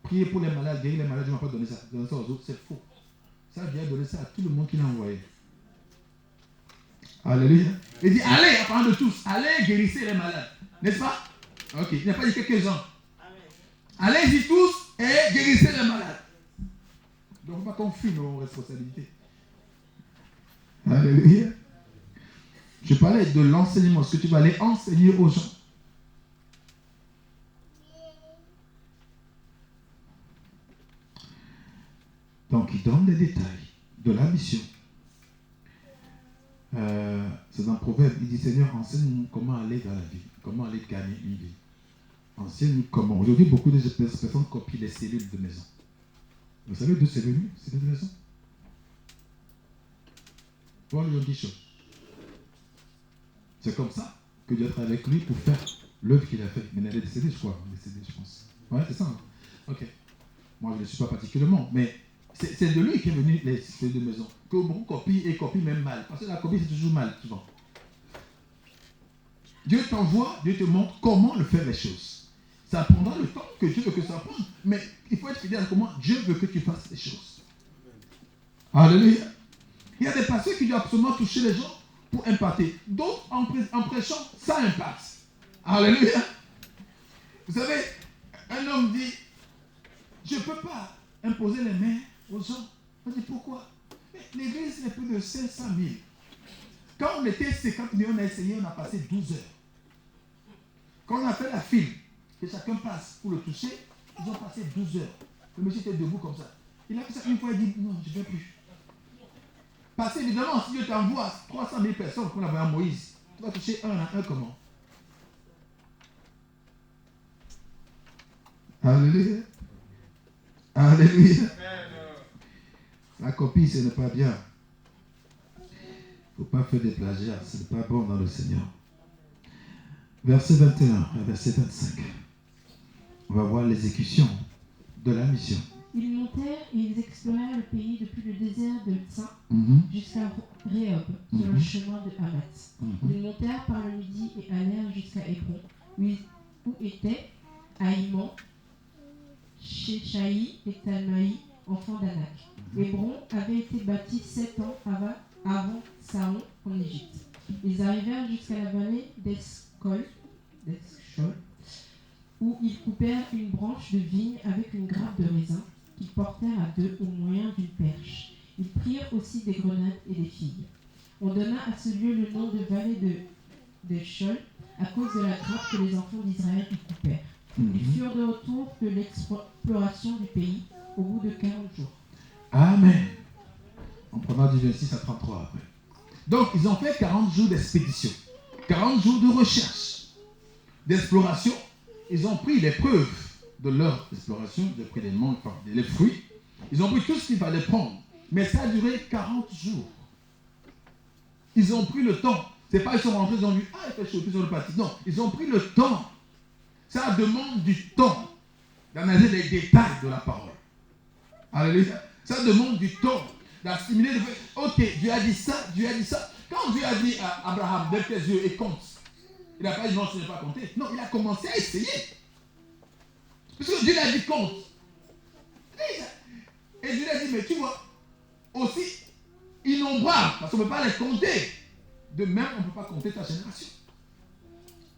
prier pour les malades, guérir les malades, je ne vais pas donner ça. Donner ça aux autres, c'est faux. Ça vient donner ça à tout le monde qui l'a envoyé. Alléluia. Il dit, allez, en parlant de tous, allez guérissez les malades. N'est-ce pas? Ok, il n'a pas dit quelques-uns. Allez-y tous et guérissez les malades. Donc, il ne faut pas qu'on fuit nos responsabilités. Alléluia. Je parlais de l'enseignement, ce que tu vas aller enseigner aux gens. Donc, il donne les détails de la mission. C'est dans Proverbe, il dit Seigneur, enseigne-nous comment aller dans la vie, comment aller gagner une vie. Enseigne-nous comment. Aujourd'hui, beaucoup de personnes copient les cellules de maison. Vous savez d'où c'est venu, cellules de maison? Paul lui a dit chose. C'est comme ça que Dieu a travaillé avec lui pour faire l'œuvre qu'il a fait. Mais il est décédé, je crois. Je pense. Ouais, c'est ça. Hein? Ok. Moi, je ne suis pas particulièrement, mais c'est de lui qui est venu les cellules de maison. Que beaucoup copient et copient même mal. Parce que la copie, c'est toujours mal, souvent. Dieu t'envoie, Dieu te montre comment le faire les choses. Ça prendra le temps que Dieu veut que ça prenne. Mais il faut être fidèle à comment Dieu veut que tu fasses les choses. Alléluia. Il y a des pasteurs qui doivent absolument toucher les gens pour impacter. D'autres, en prêchant, ça impacte. Alléluia. Vous savez, un homme dit, je ne peux pas imposer les mains aux gens. On dit pourquoi? Mais l'église n'est plus de 500 000. Quand on était 50 000, on a essayé, on a passé 12 heures. Quand on a fait la file, que chacun passe pour le toucher, ils ont passé 12 heures. Le monsieur était debout comme ça. Il a fait ça une fois, il dit non, je ne vais plus. Parce qu'évidemment, si Dieu t'envoie 300 000 personnes comme l'envoyé à Moïse, tu vas toucher un à un comment? Alléluia. Alléluia. La copie, ce n'est pas bien. Il ne faut pas faire des plagiats, ce n'est pas bon dans le Seigneur. Verset 21 à verset 25. On va voir l'exécution de la mission. Ils montèrent et ils explorèrent le pays depuis le désert de Tsin jusqu'à Rehob, sur le chemin de Hamath. Ils montèrent par le midi et allèrent jusqu'à Hébron, où étaient Aïman, Sheshaï et Talmaï, enfants d'Anak. Hébron avait été bâti 7 ans avant Saon en Égypte. Ils arrivèrent jusqu'à la vallée d'Eshcol, où ils coupèrent une branche de vigne avec une grappe de raisin qu'ils portèrent à deux au moyen d'une perche. Ils prirent aussi des grenades et des figues. On donna à ce lieu le nom de vallée d'Eshcol à cause de la grappe que les enfants d'Israël y coupèrent. Ils furent de retour de l'exploration du pays au bout de 40 jours. Amen. On prendra du 26 à 33 après. Donc, ils ont fait 40 jours d'expédition, 40 jours de recherche, d'exploration. Ils ont pris les preuves de leur exploration, ils ont pris les mangues, les fruits. Ils ont pris tout ce qu'il fallait prendre. Mais ça a duré 40 jours. Ils ont pris le temps. C'est pas ils sont rentrés, ils ont vu, il fait chaud, ils ont reparti. Non, ils ont pris le temps. Ça demande du temps d'analyser les détails de la parole. Alléluia. Ça demande du temps d'assimiler. Ok, Dieu a dit ça, Dieu a dit ça. Quand Dieu a dit à Abraham, lève tes yeux et compte, il n'a pas dit non, je n'ai pas compté. Non, il a commencé à essayer. Parce que Dieu l'a dit compte. Et Dieu l'a dit, mais tu vois, aussi innombrables, parce qu'on ne peut pas les compter. De même, on ne peut pas compter ta génération.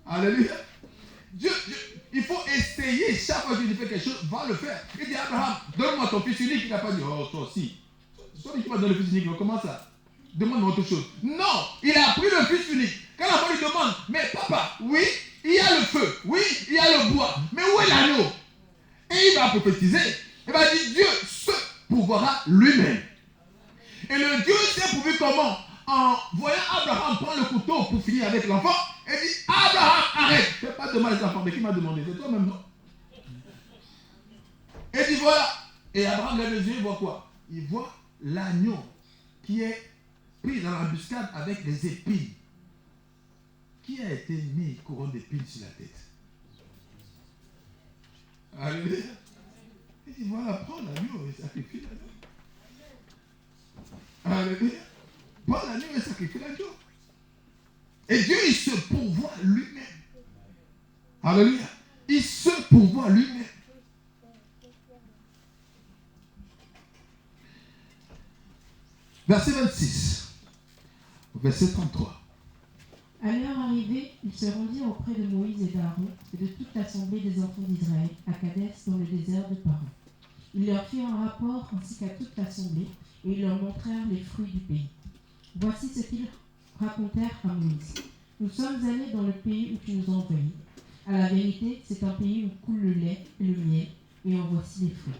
Alléluia. Dieu, il faut essayer. Chaque fois que Dieu fait quelque chose, va le faire. Il dit à Abraham, donne-moi ton fils unique. Il n'a pas dit, oh, toi aussi. Toi, tu vas donner le fils unique. Comment ça? Demande-moi autre chose. Non, il a pris le fils unique. Quand l'enfant lui demande, mais papa, oui, il y a le feu, oui, il y a le bois, mais où est l'agneau? Et il va prophétiser. Il va dire, Dieu se pourvoira lui-même. Et le Dieu s'est pourvu comment? En voyant Abraham prendre le couteau pour finir avec l'enfant, il dit, Abraham, arrête. Fais pas de mal à l'enfant. Mais qui m'a demandé? C'est toi-même, non? Et dit, voilà. Et Abraham lève les yeux, il voit quoi? Il voit l'agneau qui est pris dans l'embuscade avec les épines. Qui a été mis couronne d'épines sur la tête? Alléluia. Il dit, voilà, prends l'agneau et sacrifie l'agneau. Alléluia. Prends l'agneau et sacrifie l'agneau. Et Dieu, il se pourvoit lui-même. Alléluia. Il se pourvoit lui-même. Verset 26. Verset 33. À l'heure arrivée, ils se rendirent auprès de Moïse et d'Aaron et de toute l'assemblée des enfants d'Israël à Kadès dans le désert de Paran. Ils leur firent un rapport ainsi qu'à toute l'assemblée et ils leur montrèrent les fruits du pays. Voici ce qu'ils racontèrent à Moïse. Nous sommes allés dans le pays où tu nous as envoyés. À la vérité, c'est un pays où coule le lait et le miel, et en voici les fruits.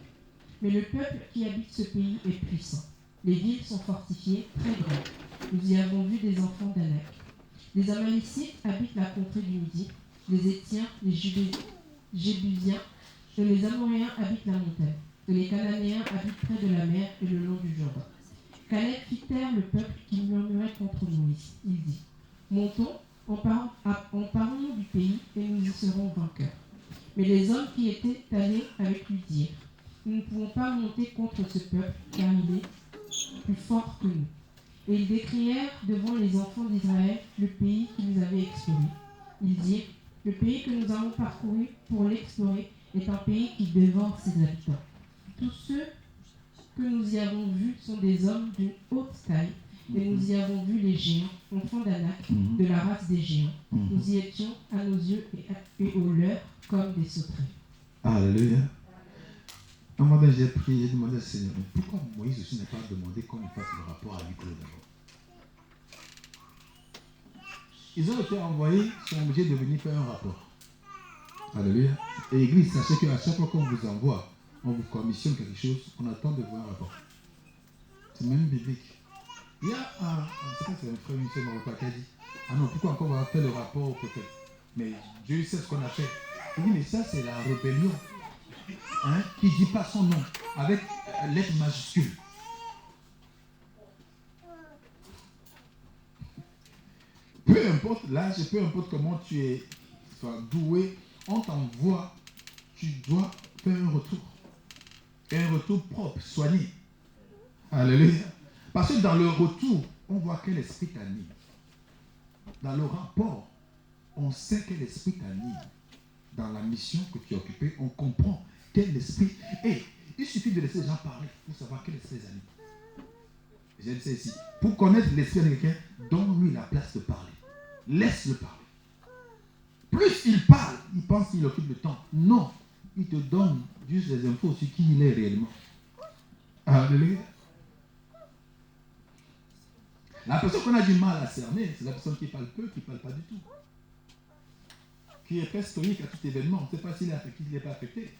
Mais le peuple qui habite ce pays est puissant. Les villes sont fortifiées, très grandes. Nous y avons vu des enfants d'Anak. Les Amalécites habitent la contrée du Midi, les Étiens, les Jébusiens, et les Amoréens habitent la montagne, et les Cananéens habitent près de la mer et le long du Jourdain. Caleb fit taire le peuple qui murmurait contre Moïse. Il dit, montons, emparons-nous du pays, et nous y serons vainqueurs. Mais les hommes qui étaient allés avec lui dirent, nous ne pouvons pas monter contre ce peuple, car il est plus fort que nous. Et ils décrièrent devant les enfants d'Israël le pays qu'ils avaient exploré. Ils dirent, le pays que nous avons parcouru pour l'explorer est un pays qui dévore ses habitants. Tous ceux que nous y avons vus sont des hommes d'une haute taille, et nous y avons vu les géants, enfants d'Anak, de la race des géants. Nous y étions à nos yeux et aux leurs comme des sauterelles. Alléluia. Un moment donné, j'ai prié, j'ai demandé au Seigneur, mais pourquoi Moïse aussi n'a pas demandé qu'on lui fasse le rapport à huis clos d'abord? Ils ont été envoyés, ils sont obligés de venir faire un rapport. Alléluia. Et l'église, sachez qu'à chaque fois qu'on vous envoie, on vous commissionne quelque chose, on attend de voir un rapport. C'est même biblique. Il y a un, je ne sais pas si c'est un frère, une sœur marocain qui a dit, ah non, pourquoi encore on va faire le rapport au prophète? Mais Dieu sait ce qu'on a fait. Il dit, mais ça c'est la rébellion. Hein, qui ne dit pas son nom, avec lettre majuscule. Peu importe l'âge, peu importe comment tu es doué, on t'envoie, tu dois faire un retour. Et un retour propre, soigné. Alléluia. Parce que dans le retour, on voit quel esprit t'anime. Dans le rapport, on sait quel esprit t'anime. Dans la mission que tu as occupée, on comprend quel esprit. Et il suffit de laisser les gens parler pour savoir quel esprit les anime. Je le sais ici. Pour connaître l'esprit de quelqu'un, donne-lui la place de parler. Laisse-le parler. Plus il parle, il pense qu'il occupe le temps. Non, il te donne juste les infos sur qui il est réellement. Alléluia. La personne qu'on a du mal à cerner, c'est la personne qui parle peu, qui ne parle pas du tout. Qui est très stoïque à tout événement. On ne sait pas s'il est affecté, s'il n'est pas affecté.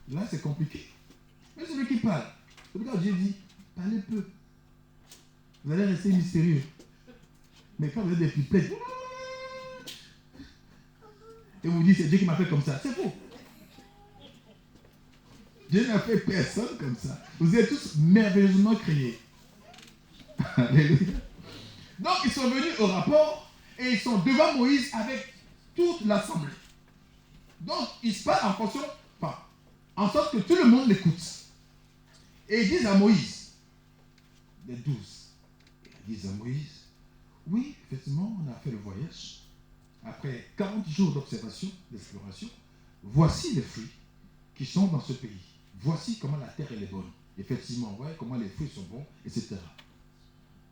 Là, c'est compliqué. Mais celui qui parle, c'est pourquoi Dieu dit, parlez peu. Vous allez rester mystérieux. Mais quand vous êtes des pipelettes, et vous dites, c'est Dieu qui m'a fait comme ça, c'est faux. Dieu n'a fait personne comme ça. Vous êtes tous merveilleusement créés. Alléluia. Donc, ils sont venus au rapport et ils sont devant Moïse avec toute l'assemblée. Donc, ils se parlent en fonction, en sorte que tout le monde l'écoute. Et ils disent à Moïse, les 12, ils disent à Moïse, oui, effectivement, on a fait le voyage. Après 40 jours d'observation, d'exploration, voici les fruits qui sont dans ce pays. Voici comment la terre elle est bonne. Effectivement, ouais, comment les fruits sont bons, etc.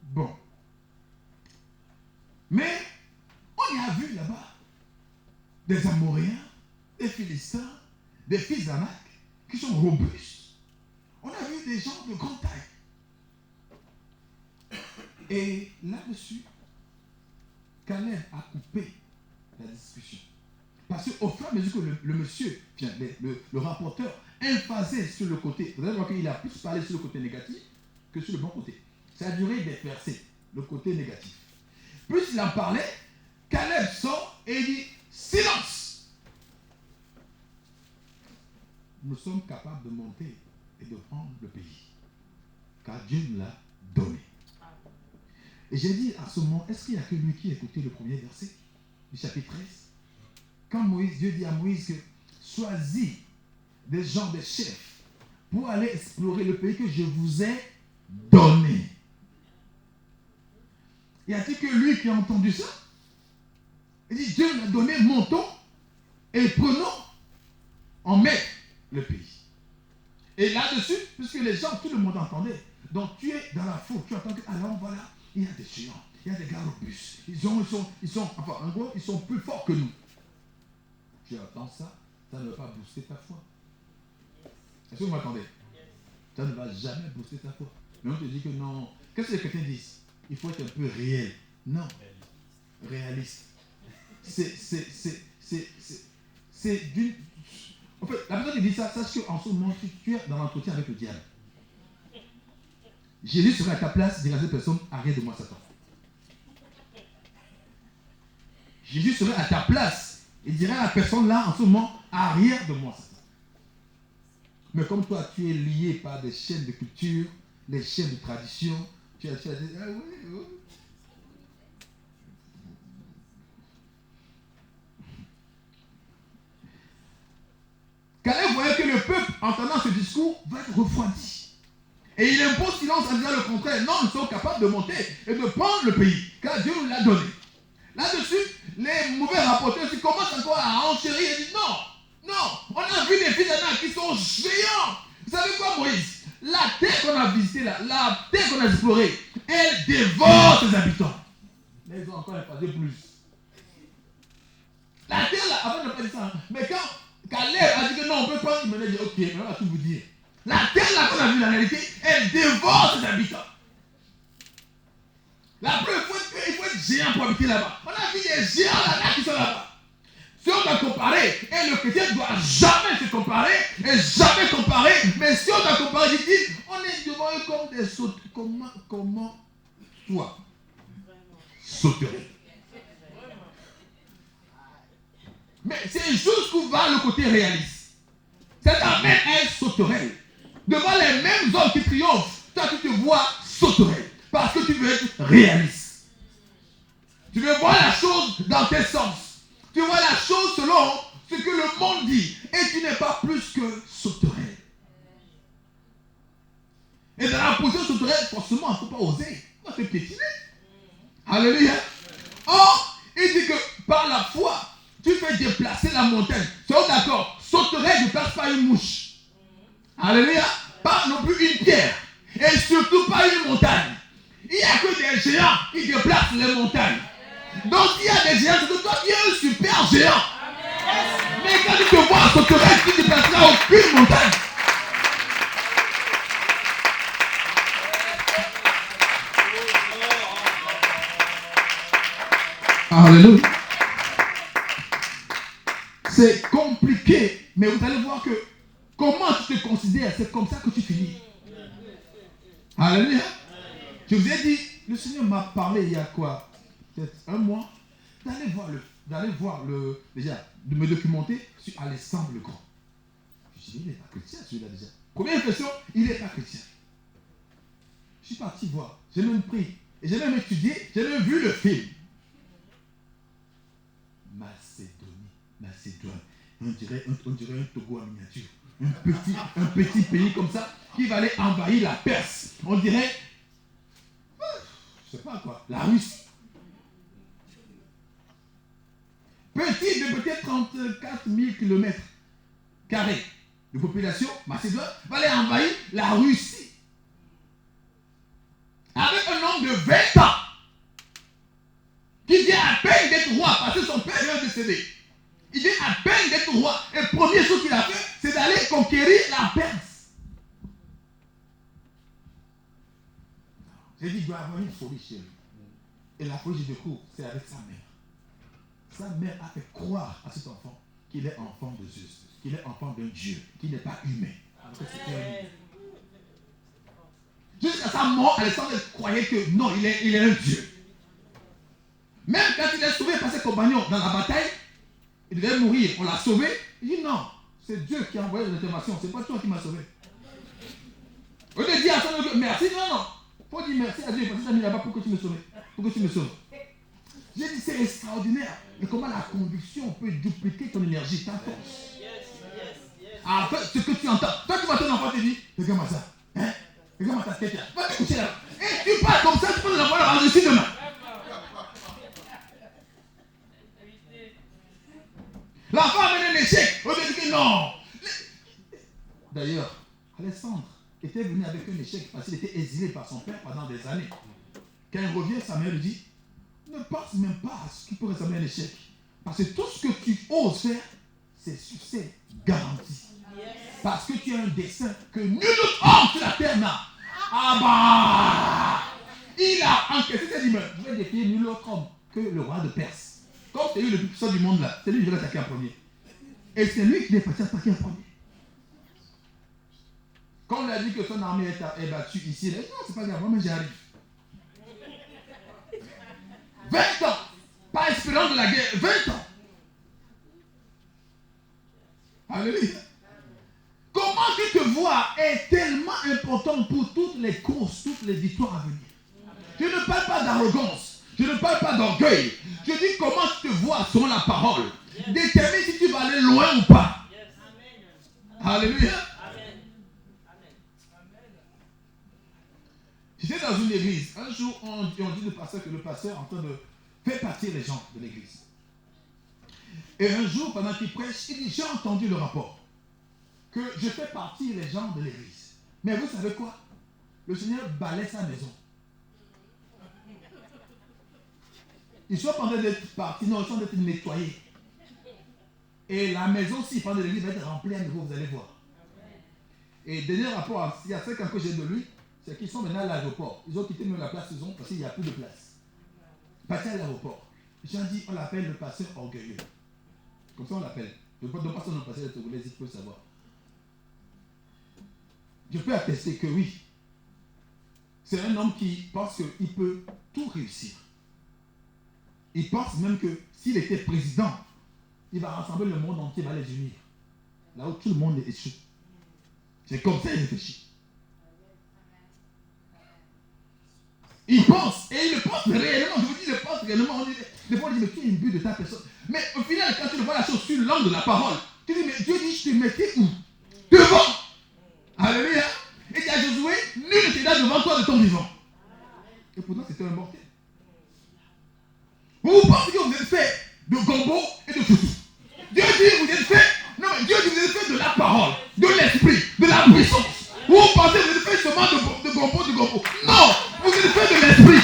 Bon. Mais, on y a vu là-bas des Amoréens, des Philistins, des fils d'Anak, qui sont robustes. On a vu des gens de grande taille. Et là-dessus, Caleb a coupé la discussion. Parce qu'au fur et à mesure que le monsieur, le rapporteur, emphasait sur le côté, vous allez voir qu'il a plus parlé sur le côté négatif que sur le bon côté. Ça a duré des versets, le côté négatif. Plus il en parlait, Caleb sort et il dit, silence! Nous sommes capables de monter et de prendre le pays. Car Dieu nous l'a donné. Et j'ai dit à ce moment, est-ce qu'il n'y a que lui qui écoutait le premier verset du chapitre 13? Quand Dieu dit à Moïse que choisis des gens, des chefs, pour aller explorer le pays que je vous ai donné. Y a-t-il que lui qui a entendu ça? Il dit, Dieu m'a donné, montons et prenons en main le pays. Et là-dessus, puisque les gens, tout le monde entendait, donc tu es dans la foule, tu entends que, alors voilà, il y a des géants, il y a des gars robustes, ils sont, en gros, ils sont plus forts que nous. Tu entends ça, ça ne va pas booster ta foi. Est-ce que vous m'entendez? Ça ne va jamais booster ta foi. Mais on te dit que non. Qu'est-ce que les chrétiens disent? Il faut être un peu réel. Non. Réaliste. C'est d'une... En fait, la personne qui dit ça, sache qu'en ce moment, tu es dans l'entretien avec le diable. Jésus serait à ta place, dirait à cette personne, arrête de moi Satan. Jésus serait à ta place. Il dirait à la personne là, en ce moment, arrière de moi Satan. Mais comme toi, tu es lié par des chaînes de culture, des chaînes de tradition, tu as dit, ah oui. Caleb voyait que le peuple, entendant ce discours, va être refroidi. Et il impose silence en disant le contraire. Non, nous sommes capables de monter et de prendre le pays, car Dieu nous l'a donné. Là-dessus, les mauvais rapporteurs commencent encore à enchérir et disent non, on a vu des fils d'Anak qui sont géants. Vous savez quoi, Moïse? La terre qu'on a visitée là, la terre qu'on a explorée, elle dévore ses habitants. Mais ils ont encore effacé plus. La terre là, avant de ne pas dire ça, mais quand Caleb a dit que non, on peut pas. Il m'a dit, ok, mais on va tout vous dire. La terre là qu'on a vu, la réalité, elle dévore ses habitants. La preuve, il faut être géant pour habiter là-bas. On a vu des géants là-bas qui sont là-bas. Si on doit comparer, et le chrétien ne doit jamais se comparer, et jamais comparer, mais si on doit comparer, il dit, on est devant eux comme des sautes. Comment toi sauterais? Mais c'est jusqu'où va le côté réaliste. C'est quand même un sauterelle. Devant les mêmes hommes qui triomphent, toi tu te vois sauterelle. Parce que tu veux être réaliste. Tu veux voir la chose dans tes sens. Tu vois la chose selon ce que le monde dit. Et tu n'es pas plus que sauterelle. Et dans la position sauterelle, forcément, il ne faut pas oser. On va se piétiner. Alléluia. Or, il dit que par la foi, tu fais déplacer la montagne. C'est d'accord. Sauterelle ne déplace pas une mouche. Alléluia. Pas non plus une pierre. Et surtout pas une montagne. Il n'y a que des géants qui déplacent les montagnes. Donc il y a des géants, c'est que toi tu es un super géant. Mais quand tu te vois sauterelle, tu ne déplaceras aucune montagne. Alléluia. C'est compliqué, mais vous allez voir que comment tu te considères, c'est comme ça que tu finis. Alléluia. Je vous ai dit, le Seigneur m'a parlé il y a quoi? Peut-être un mois, d'aller voir déjà, de me documenter sur Alexandre le Grand. Je dis, il n'est pas chrétien celui-là déjà. Première question, il n'est pas chrétien. Je suis parti voir, j'ai même pris, et j'ai même étudié, j'ai même vu le film. Macédoine. On dirait un Togo en miniature. Un petit pays comme ça qui va aller envahir la Perse. On dirait, je ne sais pas quoi, la Russie. Petit de peut-être 34 000 km² de population, Macédoine, va aller envahir la Russie. Avec un homme de 20 ans qui vient à peine d'être roi parce que son père est décédé. Il vient à peine d'être roi. Et la première chose qu'il a fait, c'est d'aller conquérir la Perse. J'ai dit, il doit y avoir une folie chez lui. Et la folie, je découvre, c'est avec sa mère. Sa mère a fait croire à cet enfant qu'il est enfant de Zeus, qu'il est enfant d'un Dieu, qu'il n'est pas humain. Jusqu'à sa mort, Alexandre croyait que non, il est un Dieu. Même quand il est sauvé par ses compagnons dans la bataille, il devait mourir, on l'a sauvé. Il dit non, c'est Dieu qui a envoyé l'intervention, c'est pas toi qui m'as sauvé. Au lieu de dire à son Dieu, merci, non. Il faut dire merci à Dieu parce que tu as mis là-bas pour que tu me sauves. Pour que tu me sauves. J'ai dit c'est extraordinaire. Et comment la conviction peut dupliquer ton énergie, ta force. Alors, ce que tu entends, toi tu vois ton enfant te dit, regarde-moi ça. Hein? Regarde-moi ta tête là. Va te coucher là. Et tu parles comme ça, tu peux l'envoyer là dessus demain. L'enfant a mené un échec. On lui a dit que non. D'ailleurs, Alexandre était venu avec un échec parce qu'il était exilé par son père pendant des années. Quand il revient, sa mère lui dit, ne pense même pas à ce qui peut ressembler à un échec. Parce que tout ce que tu oses faire, c'est succès garanti. Parce que tu as un dessein que nul autre homme sur la terre n'a. Ah bah, il a encaissé cette immeuble. Je vais défier nul autre homme que le roi de Perse. Comme c'est lui le plus puissant du monde là, c'est lui qui va attaquer en premier. Et c'est lui qui est parti attaquer en premier. Quand on lui a dit que son armée est battue ici, il a dit non, c'est pas grave, moi j'arrive. 20 ans, pas espérant de la guerre, 20 ans. Alléluia. Comment tu te vois est tellement important pour toutes les courses, toutes les victoires à venir. Je ne parle pas d'arrogance, je ne parle pas d'orgueil. Je dis comment tu te vois selon la parole. Détermine si tu vas aller loin ou pas. Alléluia. J'étais dans une église. Un jour, on dit au pasteur que le pasteur est en train de faire partir les gens de l'église. Et un jour, pendant qu'il prêche, il dit, j'ai entendu le rapport que je fais partir les gens de l'église. Mais vous savez quoi? Le Seigneur balaie sa maison. Ils sont en train d'être partis, non, ils sont en train d'être nettoyés. Et la maison, s'il prend de l'église, va être remplie à nouveau, vous allez voir. Et dernier rapport, il y a 5 ans que j'ai de lui, c'est qu'ils sont maintenant à l'aéroport. Ils ont quitté même la place qu'ils ont parce qu'il n'y a plus de place. Parti à l'aéroport. J'ai dit, on l'appelle le pasteur orgueilleux. Comme ça on l'appelle. Je ne peux pas son nom passer le Togolais, il peut savoir. Je peux attester que oui. C'est un homme qui pense qu'il peut tout réussir. Il pense même que s'il était président, il va rassembler le monde entier, il va les unir. Là où tout le monde est échoué. C'est comme ça qu'il réfléchit. Il pense, et il le pense réellement. Je vous dis, il le pense réellement. Des fois, on dit, mais tu es imbu de ta personne. Mais au final, quand tu vois la chose sur l'angle de la parole, tu dis, mais Dieu dit, je te mettais où? Devant. Alléluia. Et il dit à Josué, nul ne t'aida devant toi de ton vivant. Et pourtant, c'était un mortel. Vous pensez que vous êtes fait de gombo et de foutous. Dieu dit, vous êtes fait. Non, mais Dieu dit, vous êtes fait de la parole, de l'esprit, de la puissance. Vous pensez que vous êtes fait seulement de gombo. Non, vous êtes fait de l'esprit.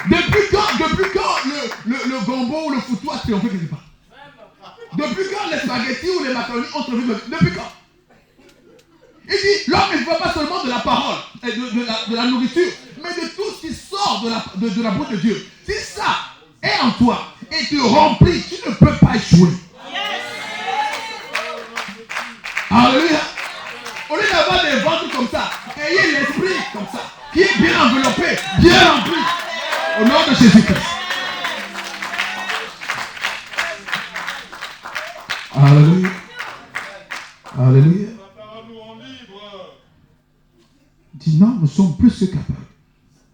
Depuis quand le gombo ou le foutou a triomphé quelque part? Depuis quand les spaghettis ou les macaronis ont triomphé? Depuis quand? Il dit, l'homme ne veut pas seulement de la parole, et de la nourriture, mais de tout ce qui sort de la bouche de Dieu. Si ça est en toi et te remplit, tu ne peux pas échouer. Alléluia. Au lieu d'avoir des ventres comme ça, ayez l'esprit comme ça, qui est bien enveloppé, bien rempli. Au nom de Jésus-Christ. Alléluia. Alléluia. Dit non, nous sommes plus que capables.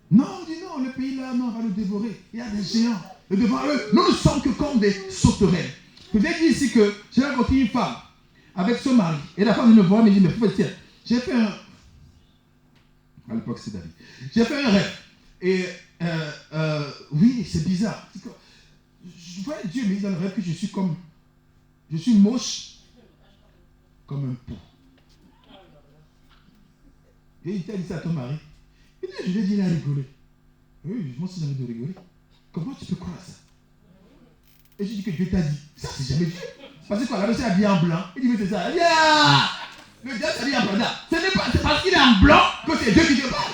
Non, dit non, le pays là, non, on va le dévorer. Il y a des géants. Et devant eux, nous ne sommes que comme des sauterelles. Je vous ai dit ici que j'ai rencontré une femme avec son mari. Et la femme me voit et me dit, mais tiens, j'ai fait un... À l'époque, c'est David. J'ai fait un rêve. Et oui, c'est bizarre. Je vois Dieu me dit dans le rêve que je suis moche comme un pot. Et il t'a dit ça à ton mari. Et je lui ai dit, il a rigolé. Oui, moi aussi j'ai envie de rigoler. Comment tu peux croire ça? Et je dis que Dieu t'a dit. Ça, c'est jamais Dieu. Parce que quand la personne est habillée en blanc, il dit, mais c'est ça. Yeah! Le diable s'habille en blanc. Ce n'est pas parce qu'il est en blanc que c'est Dieu qui te parle.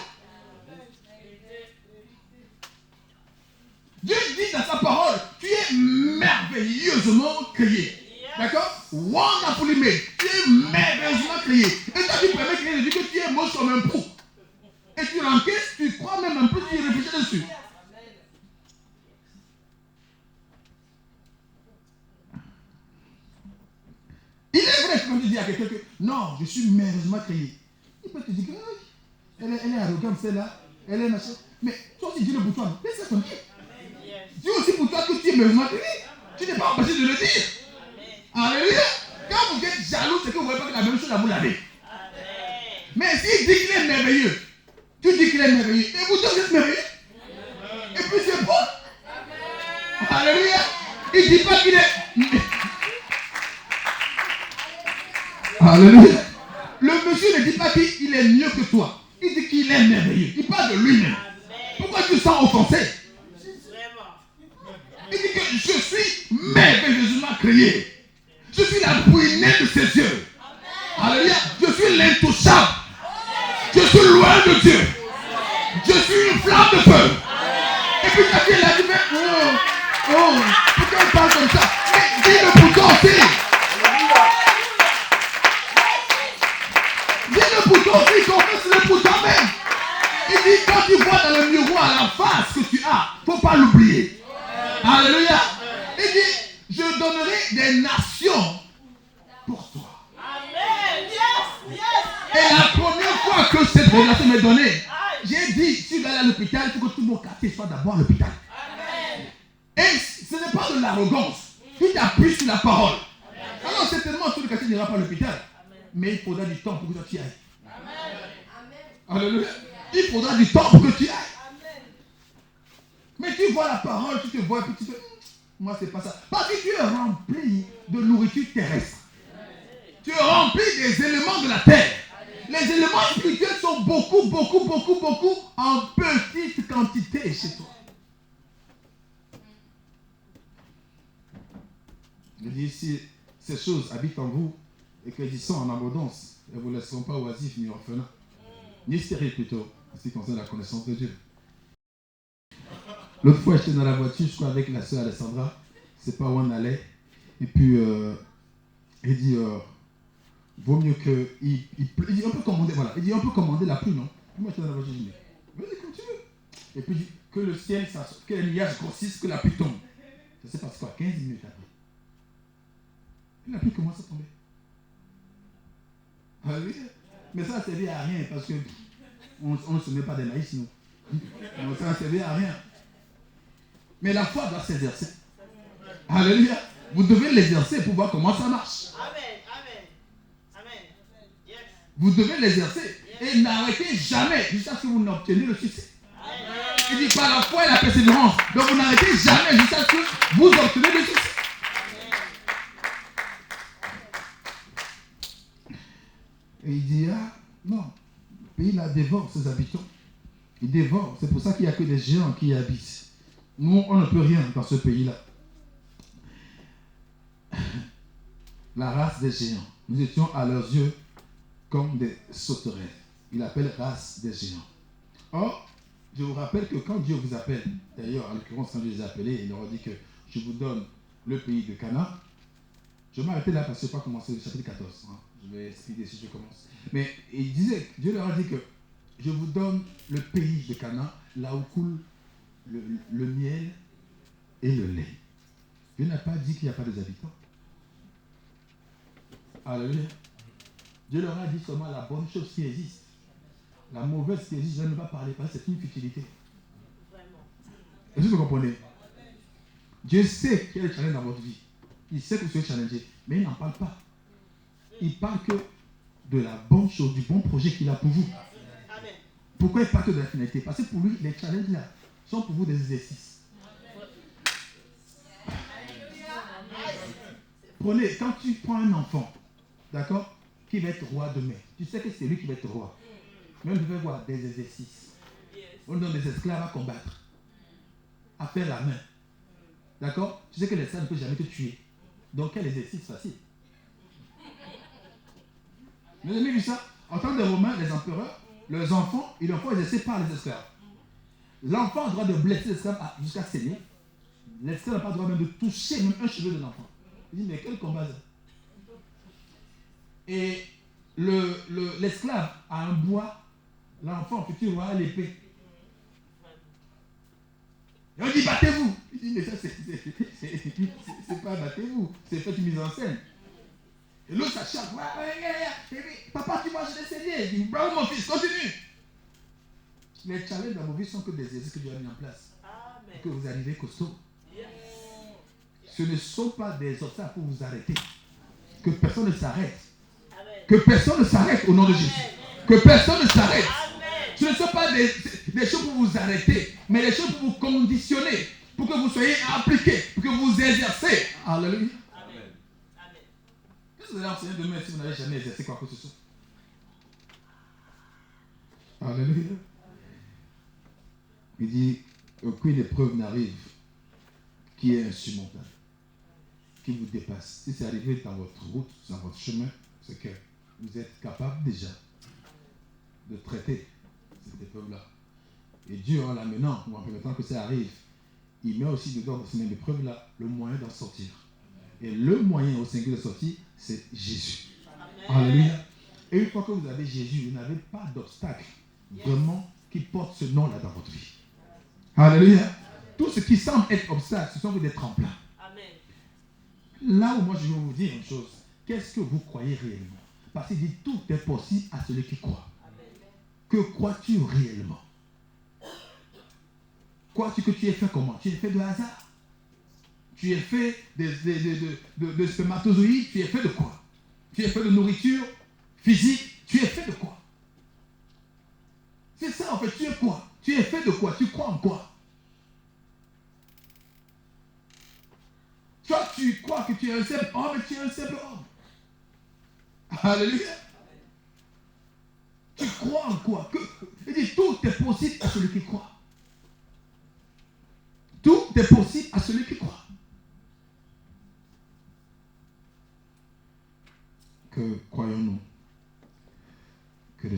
Dieu dit dans sa parole, tu es merveilleusement créé. D'accord? Wonderfully made. Tu es merveilleusement créé. Et toi, tu permets que Dieu que tu es moche comme un pou. Et tu l'encaisses, tu crois même un peu, tu réfléchis dessus. Il est vrai que quand tu dis à quelqu'un que non, je suis merveilleusement créé, il peut te dire que elle est arrogante, celle-là, elle est machin. Mais toi aussi, Dieu le pour toi, laisse ça comme Dieu. Dieu aussi pour toi que tu es merveilleusement créé. Tu n'es pas empêché de le dire. Alléluia. Quand vous êtes jaloux, c'est que vous ne voyez pas que la même chose à vous laver. Mais s'il dit qu'il est merveilleux, tu dis qu'il est merveilleux. Et vous deux êtes merveilleux. Et puis c'est bon. Alléluia. Il ne dit pas qu'il est... Alléluia. Le monsieur ne dit pas qu'il est mieux que toi. Il dit qu'il est merveilleux. Il parle de lui-même. Pourquoi tu sens offensé? Il dit que je suis merveilleusement créé. Je suis la brunette de ses yeux. Alléluia. Je suis l'intouchable. Je suis loin de Dieu. Je suis une flamme de feu. Et puis quand il a dit, pourquoi il parle comme ça? Mais dis-le pour toi aussi. Dis-le pour toi aussi, confesse-le pour toi-même. Il dit, quand tu vois dans le miroir la face que tu as, il ne faut pas l'oublier. Alléluia. Il dit, je donnerai des nations pour toi. Amen. Yes. Et la première fois que cette révélation m'est donnée, j'ai dit, si tu vas aller à l'hôpital, il faut que tout mon quartier soit d'abord à l'hôpital. Et ce n'est pas de l'arrogance. Tu t'appuies sur la parole. Alors certainement, tout le quartier n'ira pas à l'hôpital. Mais il faudra du temps pour que tu y ailles. Alléluia. Il faudra du temps pour que tu y ailles. Mais tu vois la parole, tu te vois, et puis tu te dis, moi c'est pas ça. Parce que tu es rempli de nourriture terrestre. Tu es rempli des éléments de la terre. Les éléments spirituels sont beaucoup en petite quantité chez toi. si ces choses habitent en vous et qu'elles y sont en abondance, elles ne vous laisseront pas oisifs ni orphelins, ni stériles plutôt, en ce qui concerne la connaissance de Dieu. L'autre fois, j'étais dans la voiture, je crois, avec la sœur Alessandra, je ne sais pas où on allait, et puis il dit, vaut mieux que... Il dit, on peut commander, voilà, il dit, on peut commander la pluie, non? Moi, j'étais dans la voiture, je dis, mais vas-y, comme tu veux. Et puis, il dit, que le ciel, que les nuages grossissent, que la pluie tombe. Ça s'est passé quoi, 15 minutes après. Et la pluie commence à tomber. Ah oui, mais ça ne servait à rien, parce que on ne se met pas des maïs, nous. Donc, ça ne servait à rien. Mais la foi doit s'exercer. Alléluia. Vous devez l'exercer pour voir comment ça marche. Amen. Amen. Amen. Yes. Vous devez l'exercer. Et n'arrêtez jamais jusqu'à ce que vous n'obteniez le succès. Il dit par la foi et la persévérance. Donc vous n'arrêtez jamais jusqu'à ce que vous obtenez le succès. Et il dit, ah non, le pays là dévore ses habitants. Il dévore. C'est pour ça qu'il n'y a que des géants qui y habitent. Nous, on ne peut rien dans ce pays-là. La race des géants. Nous étions à leurs yeux comme des sauterelles. Il appelle race des géants. Or, je vous rappelle que quand Dieu vous appelle, d'ailleurs, en l'occurrence, quand Dieu les a appelés, il leur a dit que je vous donne le pays de Canaan. Je vais m'arrêter là parce que je ne vais pas commencer le chapitre 14. Hein. Je vais expliquer si je commence. Mais il disait, Dieu leur a dit que je vous donne le pays de Canaan, là où coule le miel et le lait. Dieu n'a pas dit qu'il n'y a pas des habitants. Alléluia. Dieu leur a dit seulement la bonne chose qui existe. La mauvaise qui existe, je ne vais pas parler parce que c'est une futilité. Est-ce que vous comprenez? Dieu sait qu'il y a des challenges dans votre vie. Il sait que vous êtes challengé, mais il n'en parle pas. Il parle que de la bonne chose, du bon projet qu'il a pour vous. Amen. Pourquoi il parle que de la finalité? Parce que pour lui, les challenges là sont pour vous des exercices. Prenez, quand tu prends un enfant, d'accord, qui va être roi demain, tu sais que c'est lui qui va être roi. Mais on devait voir des exercices. On donne des esclaves à combattre, à faire la main. D'accord? Tu sais que l'esclave ne peut jamais te tuer. Donc quel exercice facile? Vous avez vu ça? En temps des Romains, les empereurs, leurs enfants, ils leur font exercer par les esclaves. L'enfant a le droit de blesser l'esclave jusqu'à saigner. L'esclave n'a pas le droit même de toucher même un cheveu de l'enfant. Il dit, mais quel combat ça? Et l'esclave a un bois, l'enfant, petit roi, a l'épée. Et on dit, battez-vous. Il dit, mais ça, c'est pas battez-vous, c'est fait une mise en scène. Et l'autre s'acharne, papa, tu vois, je l'ai saigné. Il dit, bravo mon fils, continue. Les challenges dans vos vies sont que des exercices que Dieu a mis en place. Amen. Pour que vous arrivez costaud. Yes. Ce ne sont pas des obstacles pour vous arrêter. Que personne ne s'arrête. Amen. Que personne ne s'arrête au nom de Jésus. Que personne ne s'arrête. Amen. Ce ne sont pas des choses pour vous arrêter, mais des choses pour vous conditionner, pour que vous soyez appliqués, pour que vous exercez. Alléluia. Amen. Amen. Qu'est-ce que vous allez enseigner demain si vous n'avez jamais exercé quoi que ce soit? Alléluia. Il dit, aucune épreuve n'arrive qui est insurmontable, qui vous dépasse. Si c'est arrivé dans votre route, dans votre chemin, c'est que vous êtes capable déjà de traiter cette épreuve-là. Et Dieu, en l'amenant, ou en permettant que ça arrive, il met aussi dedans cette même épreuve-là le moyen d'en sortir. Et le moyen au singulier de sortir, c'est Jésus. Amen. Alléluia. Et une fois que vous avez Jésus, vous n'avez pas d'obstacle vraiment qui porte ce nom-là dans votre vie. Alléluia. Tout ce qui semble être obstacle, ce sont des tremplins. Amen. Là où moi je vais vous dire une chose, qu'est-ce que vous croyez réellement? Parce qu'il dit tout est possible à celui qui croit. Que crois-tu réellement? Crois-tu que tu es fait comment? Tu es fait de hasard? Tu es fait de spermatozoïdes? Tu es fait de quoi? Tu es fait de nourriture physique? Tu es fait de quoi? C'est ça en fait, tu es quoi? Tu es fait de quoi? Tu crois en quoi? Toi, tu crois que tu es un simple homme, mais tu es un simple homme. Alléluia. Tu crois en quoi? Il dit tout est possible à celui qui croit. Tout est possible à celui qui croit.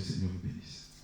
Seigneur vous bénisse.